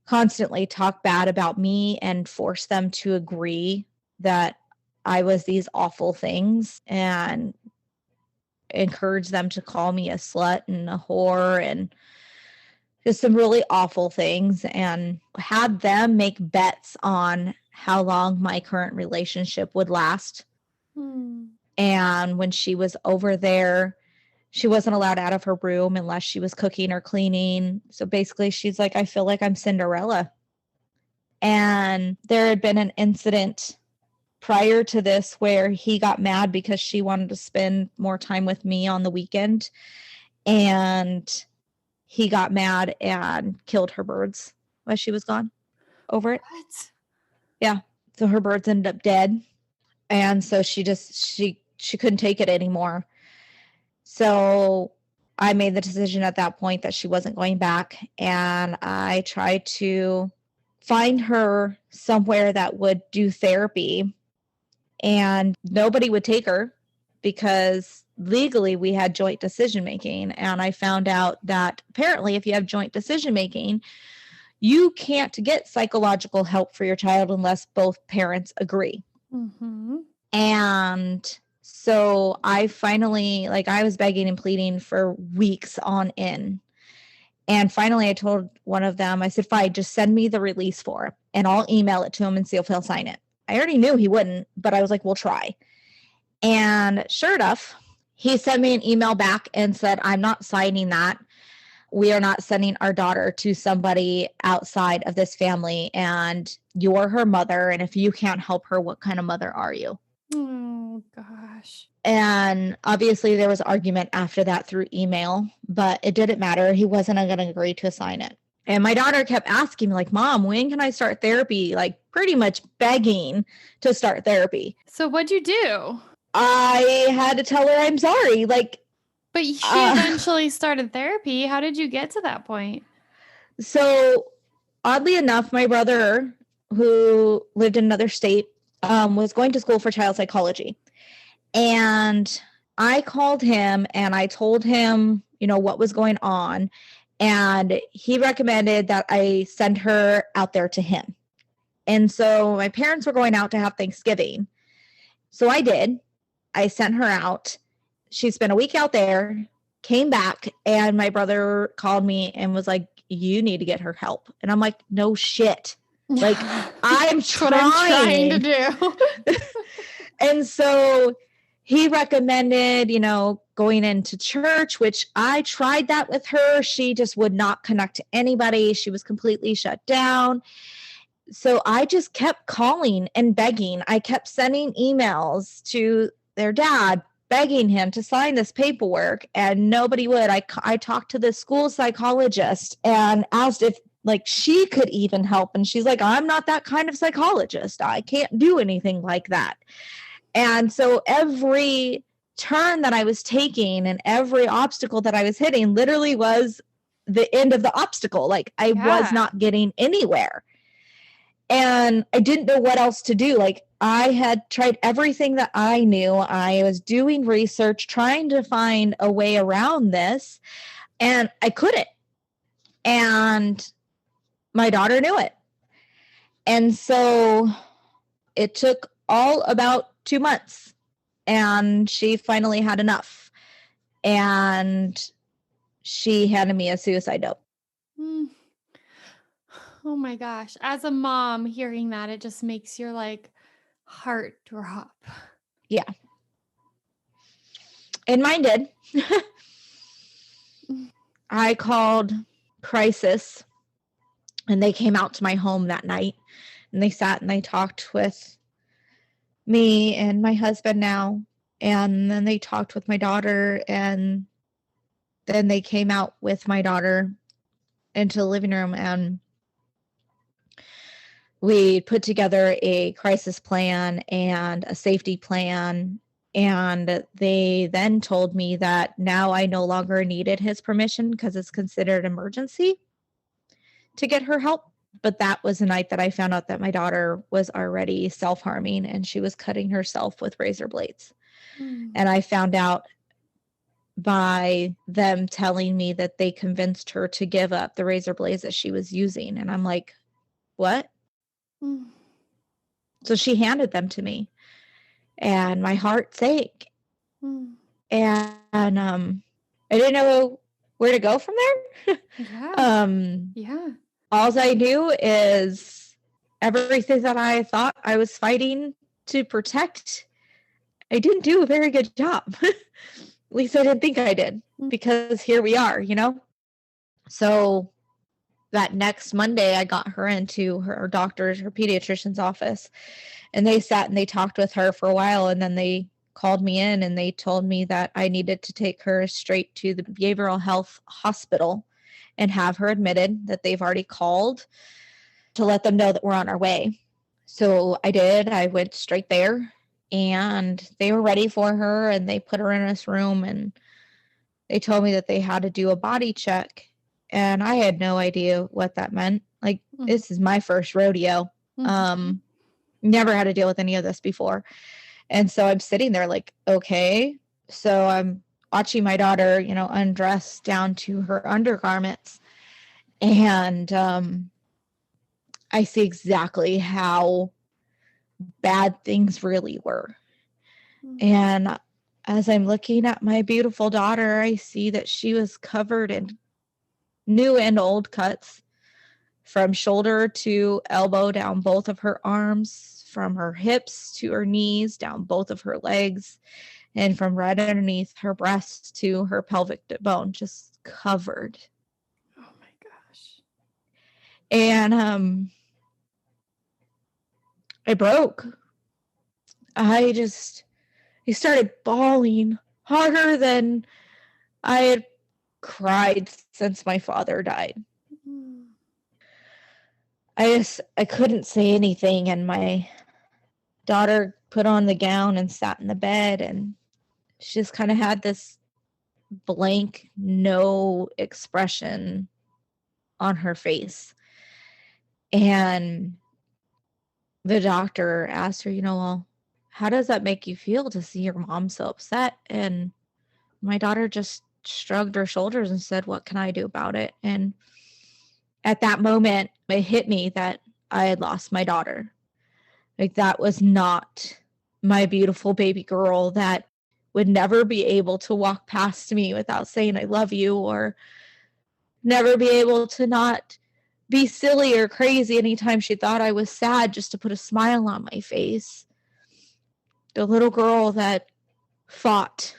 Speaker 2: constantly talk bad about me and force them to agree that I was these awful things and encourage them to call me a slut and a whore and just some really awful things, and had them make bets on how long my current relationship would last. And when she was over there, she wasn't allowed out of her room unless she was cooking or cleaning. So basically she's like, I feel like I'm Cinderella. And there had been an incident prior to this where he got mad because she wanted to spend more time with me on the weekend. And he got mad and killed her birds while she was gone over it.
Speaker 1: What?
Speaker 2: Yeah. So her birds ended up dead. And so she couldn't take it anymore. So I made the decision at that point that she wasn't going back. And I tried to find her somewhere that would do therapy. And nobody would take her because legally we had joint decision making. And I found out that apparently if you have joint decision making, you can't get psychological help for your child unless both parents agree. And so I finally, I was begging and pleading for weeks on end. And finally I told one of them, I said, fine, just send me the release form and I'll email it to him and see if he'll sign it. I already knew he wouldn't, but I was like, we'll try. And sure enough, he sent me an email back and said, I'm not signing that. We are not sending our daughter to somebody outside of this family, and you're her mother. And if you can't help her, what kind of mother are you?
Speaker 1: Oh, gosh.
Speaker 2: And obviously there was argument after that through email, but it didn't matter. He wasn't going to agree to sign it. And my daughter kept asking me, Mom, when can I start therapy? Pretty much begging to start therapy.
Speaker 1: So what'd you do?
Speaker 2: I had to tell her I'm sorry.
Speaker 1: But she eventually started therapy. How did you get to that point?
Speaker 2: So oddly enough, my brother, who lived in another state, was going to school for child psychology. And I called him and I told him, what was going on. And he recommended that I send her out there to him. And so my parents were going out to have Thanksgiving. So I did. I sent her out. She spent a week out there, came back, and my brother called me and was like, you need to get her help. And I'm like, no shit. I'm trying.
Speaker 1: What I'm trying to do.
Speaker 2: And so he recommended, going into church, which I tried that with her. She just would not connect to anybody. She was completely shut down. So I just kept calling and begging. I kept sending emails to their dad, begging him to sign this paperwork, and nobody would. I talked to the school psychologist and asked if like she could even help. And she's like, I'm not that kind of psychologist. I can't do anything like that. And so every turn that I was taking and every obstacle that I was hitting literally was the end of the obstacle. Like I was not getting anywhere. And I didn't know what else to do. Like I had tried everything that I knew. I was doing research, trying to find a way around this, and I couldn't. And my daughter knew it. And so it took all about 2 months, and she finally had enough. And she handed me a suicide note.
Speaker 1: Mm. Oh my gosh. As a mom, hearing that, it just makes your like heart drop.
Speaker 2: Yeah. And mine did. I called crisis, and they came out to my home that night, and they sat and they talked with me and my husband now, and then they talked with my daughter, and then they came out with my daughter into the living room, and we put together a crisis plan and a safety plan. And they then told me that now I no longer needed his permission because it's considered emergency to get her help. But that was the night that I found out that my daughter was already self-harming, and she was cutting herself with razor blades. And I found out by them telling me that they convinced her to give up the razor blades that she was using. And I'm like, what? So she handed them to me, and my heart sank. And I didn't know where to go from there.
Speaker 1: Yeah.
Speaker 2: All I knew is everything that I thought I was fighting to protect, I didn't do a very good job. At least I didn't think I did, because here we are, you know? So that next Monday, I got her into her doctor's, her pediatrician's office, and they sat and they talked with her for a while, and then they called me in and they told me that I needed to take her straight to the behavioral health hospital and have her admitted, that they've already called to let them know that we're on our way. So I did. I went straight there, and they were ready for her, and they put her in this room, and they told me that they had to do a body check, and I had no idea what that meant. Like, this is my first rodeo. Never had to deal with any of this before. And so I'm sitting there like, okay. So I'm watching my daughter, you know, undress down to her undergarments, and I see exactly how bad things really were. And as I'm looking at my beautiful daughter, I see that she was covered in new and old cuts from shoulder to elbow, down both of her arms, from her hips to her knees, down both of her legs, and from right underneath her breast to her pelvic bone, just covered.
Speaker 1: Oh my gosh.
Speaker 2: And I broke. I started bawling harder than I had cried since my father died. I couldn't say anything, and my daughter put on the gown and sat in the bed, and she just kind of had this blank, no expression on her face. And the doctor asked her, well, how does that make you feel to see your mom so upset? And my daughter just shrugged her shoulders and said, what can I do about it? And at that moment, it hit me that I had lost my daughter. Like, that was not my beautiful baby girl that would never be able to walk past me without saying I love you, or never be able to not be silly or crazy anytime she thought I was sad, just to put a smile on my face. The little girl that fought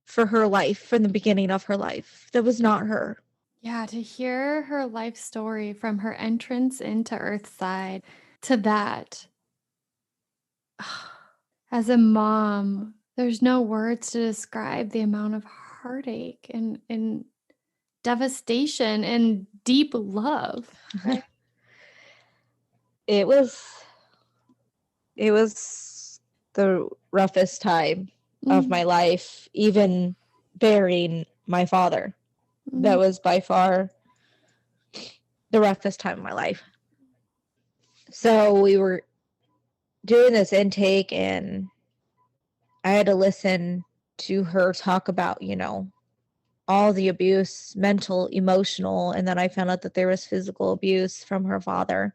Speaker 2: for her life from the beginning of her life. That was not her.
Speaker 1: Yeah, to hear her life story from her entrance into Earthside to that. As a mom, there's no words to describe the amount of heartache and devastation and deep love. Right?
Speaker 2: It was the roughest time of my life, even burying my father. That was by far the roughest time of my life. So we were doing this intake, and I had to listen to her talk about, all the abuse, mental, emotional, and then I found out that there was physical abuse from her father,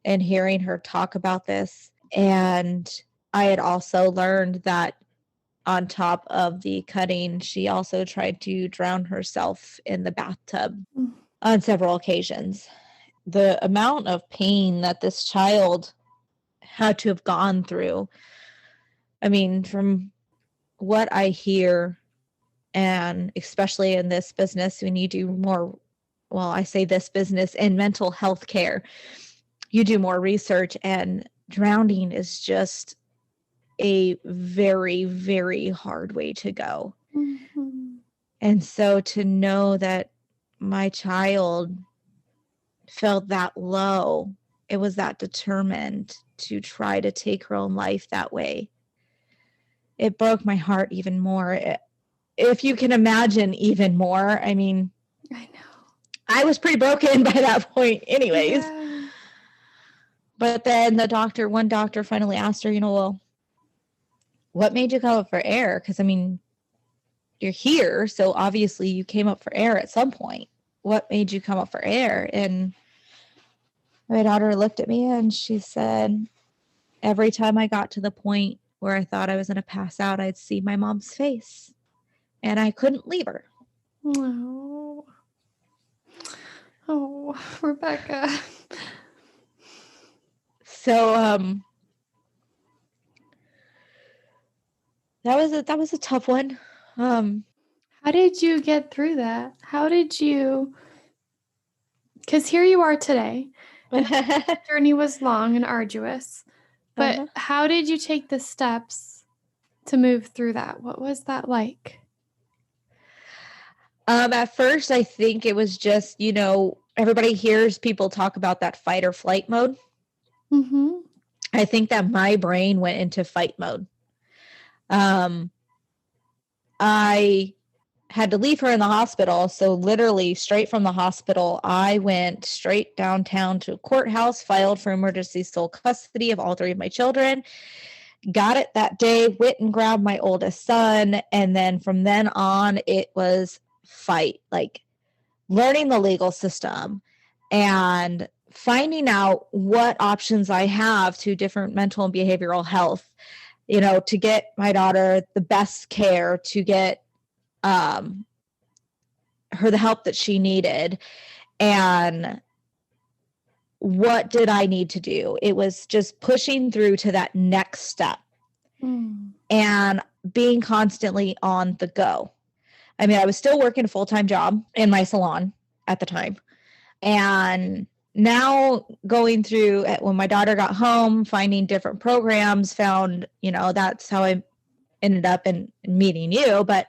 Speaker 2: and hearing her talk about this. And I had also learned that on top of the cutting, she also tried to drown herself in the bathtub on several occasions. The amount of pain that this child had to have gone through, I mean, from what I hear, and especially in this business, when you do more, well, I say this business in mental health care, you do more research, and drowning is just a very, very hard way to go. And so to know that my child felt that low, it was that determined to try to take her own life that way, it broke my heart even more. If you can imagine, even more. I mean,
Speaker 1: I know.
Speaker 2: I was pretty broken by that point anyways. Yeah. But then one doctor finally asked her, well, what made you come up for air? Because, I mean, you're here, so obviously you came up for air at some point. What made you come up for air? And my daughter looked at me and she said, every time I got to the point where I thought I was going to pass out, I'd see my mom's face, and I couldn't leave her.
Speaker 1: Oh, Rebecca.
Speaker 2: So, that was a tough one.
Speaker 1: How did you get through that? How did you? Because here you are today. The journey was long and arduous, but how did you take the steps to move through that? What was that like?
Speaker 2: At first, I think it was just, everybody hears people talk about that fight or flight mode. I think that my brain went into fight mode. I had to leave her in the hospital. So literally straight from the hospital, I went straight downtown to a courthouse, filed for emergency sole custody of all three of my children, got it that day, went and grabbed my oldest son. And then from then on, it was fight, like learning the legal system and finding out what options I have to different mental and behavioral health, to get my daughter the best care, to get her the help that she needed. And what did I need to do? It was just pushing through to that next step and being constantly on the go. I mean, I was still working a full-time job in my salon at the time. And now going through, when my daughter got home, finding different programs, found, that's how I ended up in meeting you, but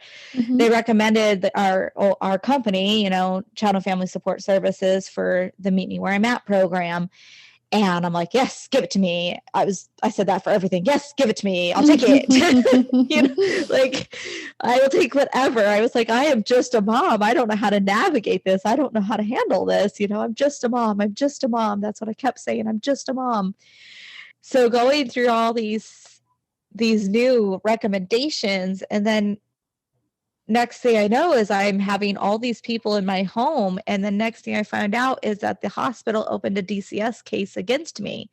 Speaker 2: they recommended our company, Child and Family Support Services, for the Meet Me Where I'm At program. And I'm like, yes, give it to me. I said that for everything. Yes, give it to me. I'll take it. Like, I will take whatever. I was like, I am just a mom. I don't know how to navigate this. I don't know how to handle this. I'm just a mom. I'm just a mom. That's what I kept saying. I'm just a mom. So going through all these new recommendations, and then next thing I know is I'm having all these people in my home, and the next thing I find out is that the hospital opened a DCS case against me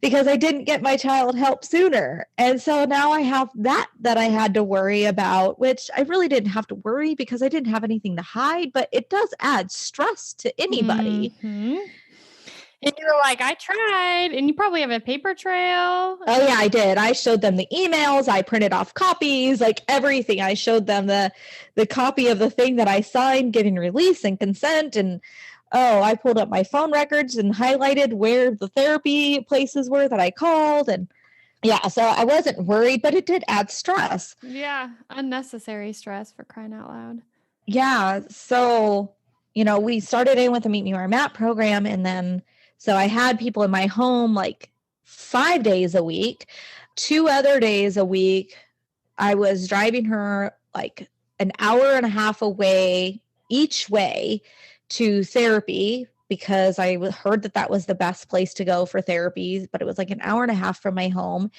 Speaker 2: because I didn't get my child help sooner. And so now I have that I had to worry about, which I really didn't have to worry because I didn't have anything to hide, but it does add stress to anybody.
Speaker 1: And you were like, I tried. And you probably have a paper trail.
Speaker 2: Oh, yeah, I did. I showed them the emails. I printed off copies, like everything. I showed them the copy of the thing that I signed, giving release and consent. And, I pulled up my phone records and highlighted where the therapy places were that I called. And, yeah, so I wasn't worried, but it did add stress.
Speaker 1: Yeah, unnecessary stress, for crying out loud.
Speaker 2: Yeah. So, we started in with the Meet Me Where I'm At program. And then, so I had people in my home like 5 days a week. 2 other days a week, I was driving her like an hour and a half away each way to therapy because I heard that that was the best place to go for therapy, but it was like an hour and a half from my home.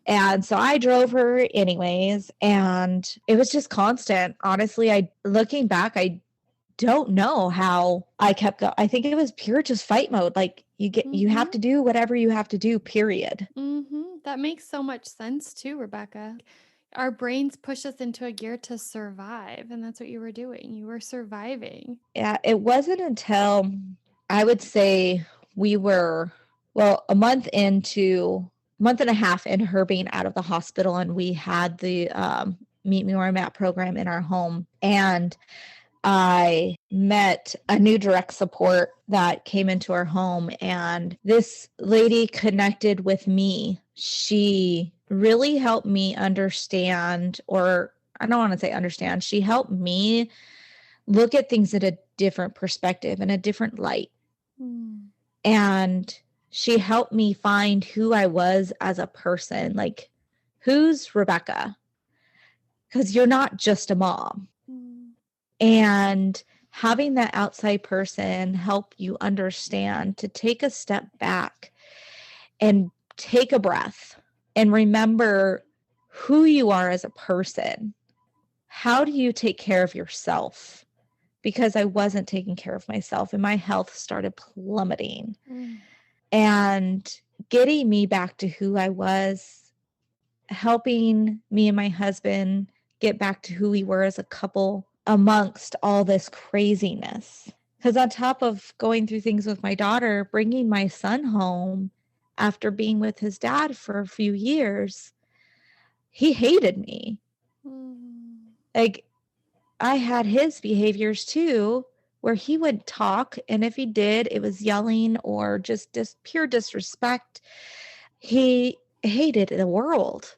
Speaker 2: And so I drove her anyways, and it was just constant. Honestly, looking back, I don't know how I kept going. I think it was pure just fight mode. Like you have to do whatever you have to do, period.
Speaker 1: That makes so much sense too, Rebecca. Our brains push us into a gear to survive, and that's what you were doing. You were surviving.
Speaker 2: Yeah, it wasn't until I would say we were, well, a month and a half in her being out of the hospital, and we had the Meet Me Where I'm At program in our home. And I met a new direct support that came into our home, and this lady connected with me. She really helped me understand, or I don't want to say understand, she helped me look at things at a different perspective and a different light. And she helped me find who I was as a person. Like, who's Rebecca? Because you're not just a mom. And having that outside person help you understand to take a step back and take a breath and remember who you are as a person. How do you take care of yourself? Because I wasn't taking care of myself and my health started plummeting. And getting me back to who I was, helping me and my husband get back to who we were as a couple amongst all this craziness. Because on top of going through things with my daughter, bringing my son home after being with his dad for a few years, he hated me. Like, I had his behaviors too, where he would talk, and if he did, it was yelling or just pure disrespect. He hated the world.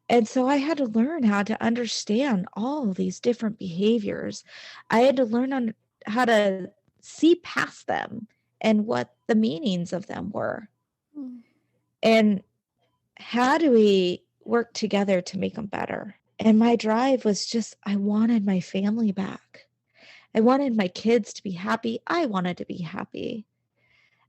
Speaker 2: And so I had to learn how to understand all of these different behaviors. I had to learn how to see past them and what the meanings of them were. And how do we work together to make them better? And my drive was just, I wanted my family back. I wanted my kids to be happy. I wanted to be happy.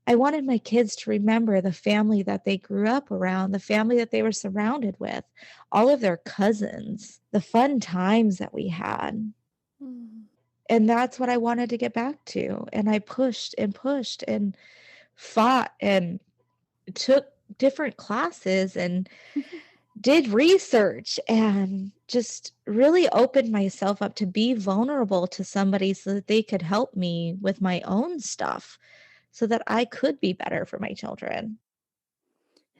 Speaker 2: I wanted my kids to remember the family that they grew up around, the family that they were surrounded with, all of their cousins, the fun times that we had. And that's what I wanted to get back to. And I pushed and fought and took different classes and did research and just really opened myself up to be vulnerable to somebody so that they could help me with my own stuff so that I could be better for my children.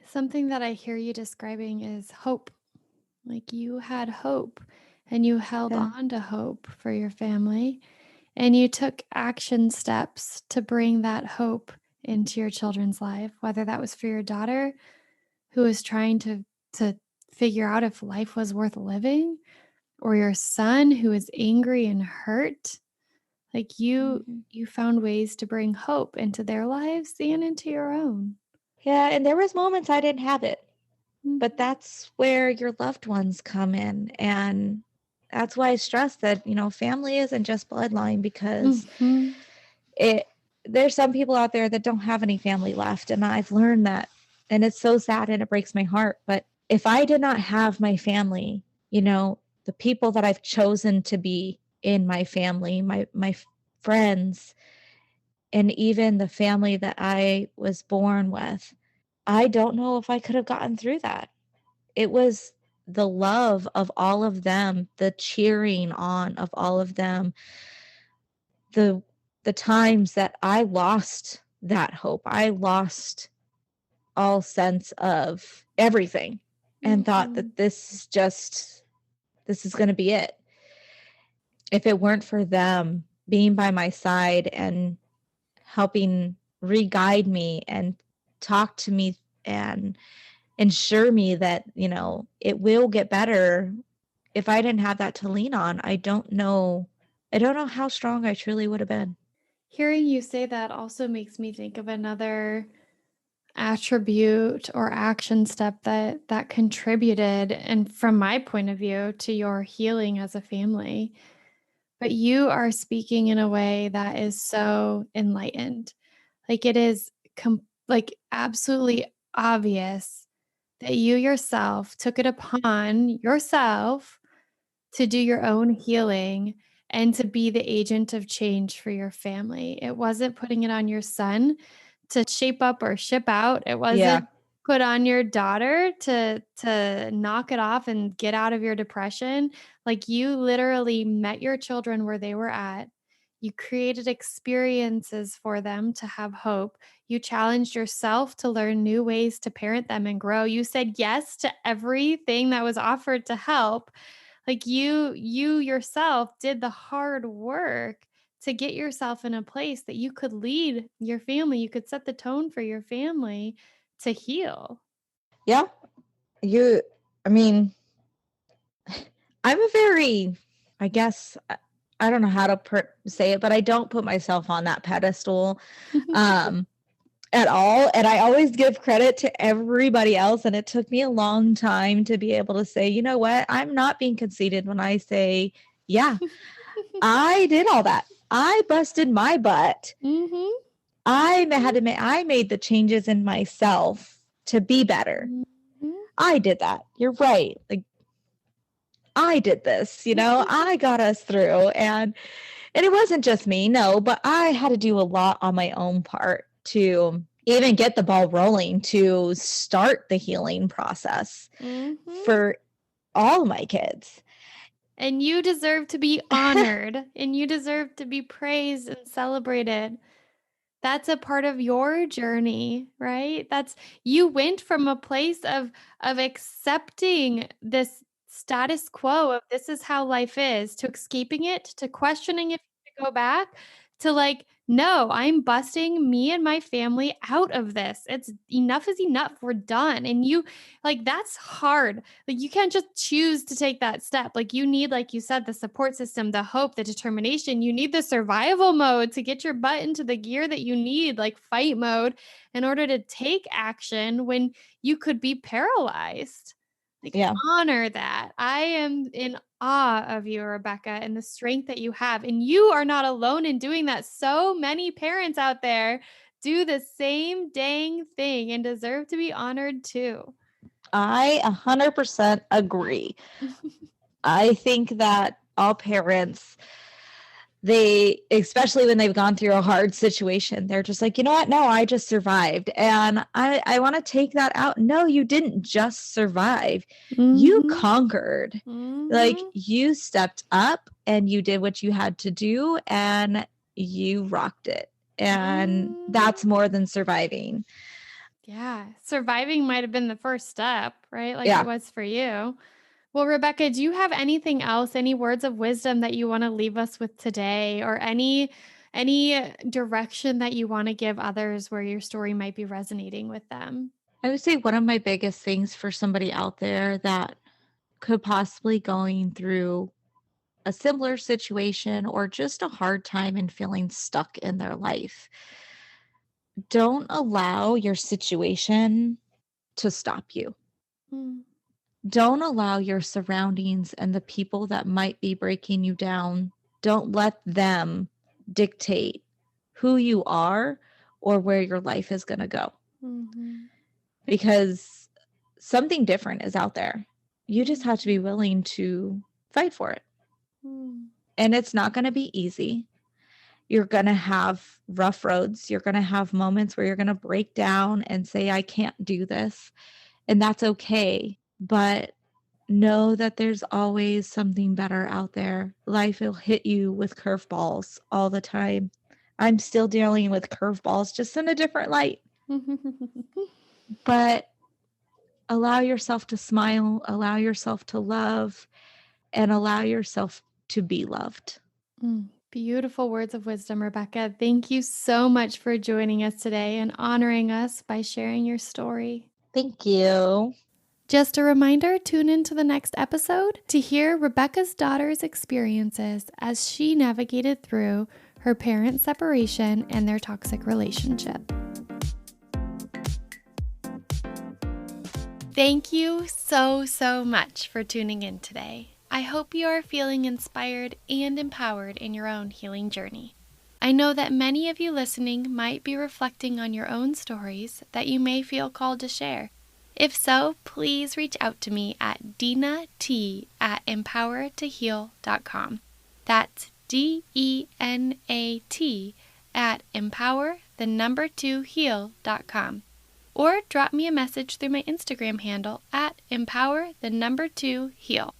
Speaker 1: Something that I hear you describing is hope. Like you had hope and you held
Speaker 2: Yeah.
Speaker 1: on to hope for your family and you took action steps to bring that hope into your children's life, whether that was for your daughter who was trying to figure out if life was worth living, or your son who is angry and hurt. Like you found ways to bring hope into their lives and into your own.
Speaker 2: Yeah, and there was moments I didn't have it. But that's where your loved ones come in. And that's why I stress that, family isn't just bloodline, because there's some people out there that don't have any family left. And I've learned that. And it's so sad and it breaks my heart. But if I did not have my family, the people that I've chosen to be in my family, my friends, and even the family that I was born with, I don't know if I could have gotten through that. It was the love of all of them, the cheering on of all of them, the times that I lost that hope. I lost all sense of everything and thought that this is going to be it. If it weren't for them being by my side and helping re-guide me and talk to me and ensure me that, it will get better. if I didn't have that to lean on, I don't know how strong I truly would have been.
Speaker 1: Hearing you say that also makes me think of another attribute or action step that contributed, and from my point of view, to your healing as a family. But you are speaking in a way that is so enlightened. Like it is like absolutely obvious that you yourself took it upon yourself to do your own healing and to be the agent of change for your family. It wasn't putting it on your son to shape up or ship out. It
Speaker 2: Yeah.
Speaker 1: wasn't put on your daughter to knock it off and get out of your depression. Like you literally met your children where they were at. You created experiences for them to have hope. You challenged yourself to learn new ways to parent them and grow. You said yes to everything that was offered to help. Like you yourself did the hard work to get yourself in a place that you could lead your family, you could set the tone for your family to heal.
Speaker 2: Yeah. You, I mean, I'm a very, I guess, I don't know how to say it, but I don't put myself on that pedestal at all. And I always give credit to everybody else. And it took me a long time to be able to say, you know what? I'm not being conceited when I say, yeah, I did all that. I busted my butt.
Speaker 1: Mhm.
Speaker 2: I made the changes in myself to be better.
Speaker 1: Mhm.
Speaker 2: I did that. You're right. Like I did this, I got us through. And it wasn't just me, no, but I had to do a lot on my own part to even get the ball rolling to start the healing process
Speaker 1: Mhm.
Speaker 2: for all my kids.
Speaker 1: And you deserve to be honored, and you deserve to be praised and celebrated. That's a part of your journey, right? That's you went from a place of accepting this status quo of this is how life is, to escaping it, to questioning if you should go back, to like, no, I'm busting me and my family out of this. It's enough is enough. We're done. And you like that's hard. Like you can't just choose to take that step. Like you need, like you said, the support system, the hope, the determination. You need the survival mode to get your butt into the gear that you need, like fight mode, in order to take action when you could be paralyzed. Like
Speaker 2: Yeah.
Speaker 1: honor that. I am in awe of you, Rebecca, and the strength that you have. And you are not alone in doing that. So many parents out there do the same dang thing and deserve to be honored too.
Speaker 2: I 100% agree. I think that all parents, they, especially when they've gone through a hard situation, they're just like, you know what? No, I just survived. And I want to take that out. No, you didn't just survive. You
Speaker 1: Mhm.
Speaker 2: conquered. Like
Speaker 1: Mhm.
Speaker 2: you stepped up and you did what you had to do and you rocked it. And
Speaker 1: Mhm.
Speaker 2: that's more than surviving.
Speaker 1: Yeah, surviving might have been the first step, right? Like it
Speaker 2: Yeah.
Speaker 1: was for you. Well, Rebecca, do you have anything else, any words of wisdom that you want to leave us with today, or any direction that you want to give others where your story might be resonating with them?
Speaker 2: I would say one of my biggest things for somebody out there that could possibly going through a similar situation or just a hard time and feeling stuck in their life. Don't allow your situation to stop you.
Speaker 1: Mm,
Speaker 2: Don't allow your surroundings and the people that might be breaking you down, don't let them dictate who you are or where your life is going to go
Speaker 1: mhm,
Speaker 2: because something different is out there. You just have to be
Speaker 1: mhm,
Speaker 2: willing to fight for it.
Speaker 1: mm,
Speaker 2: And it's not going to be easy. You're going to have rough roads. You're going to have moments where you're going to break down and say, I can't do this. And that's okay. But know that there's always something better out there. Life will hit you with curveballs all the time. I'm still dealing with curveballs, just in a different light. But allow yourself to smile, allow yourself to love, and allow yourself to be loved.
Speaker 1: mm. Beautiful words of wisdom, Rebecca. Thank you so much for joining us today and honoring us by sharing your story.
Speaker 2: Thank you.
Speaker 1: Just a reminder, tune into the next episode to hear Rebecca's daughter's experiences as she navigated through her parents' separation and their toxic relationship. Thank you so much for tuning in today. I hope you are feeling inspired and empowered in your own healing journey. I know that many of you listening might be reflecting on your own stories that you may feel called to share. If so, please reach out to me at dinat@empowertoheal.com. That's DENAT@empower2heal.com. Or drop me a message through my Instagram handle at empower2heal.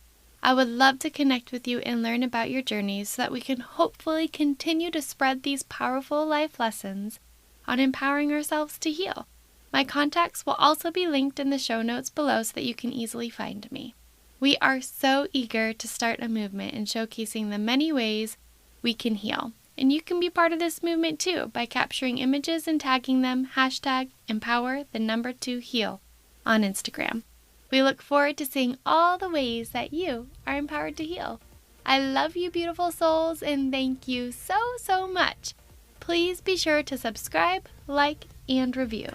Speaker 1: I would love to connect with you and learn about your journeys so that we can hopefully continue to spread these powerful life lessons on empowering ourselves to heal. My contacts will also be linked in the show notes below so that you can easily find me. We are so eager to start a movement in showcasing the many ways we can heal. And you can be part of this movement too by capturing images and tagging them #empower2heal on Instagram. We look forward to seeing all the ways that you are empowered to heal. I love you, beautiful souls, and thank you so much. Please be sure to subscribe, like, and review.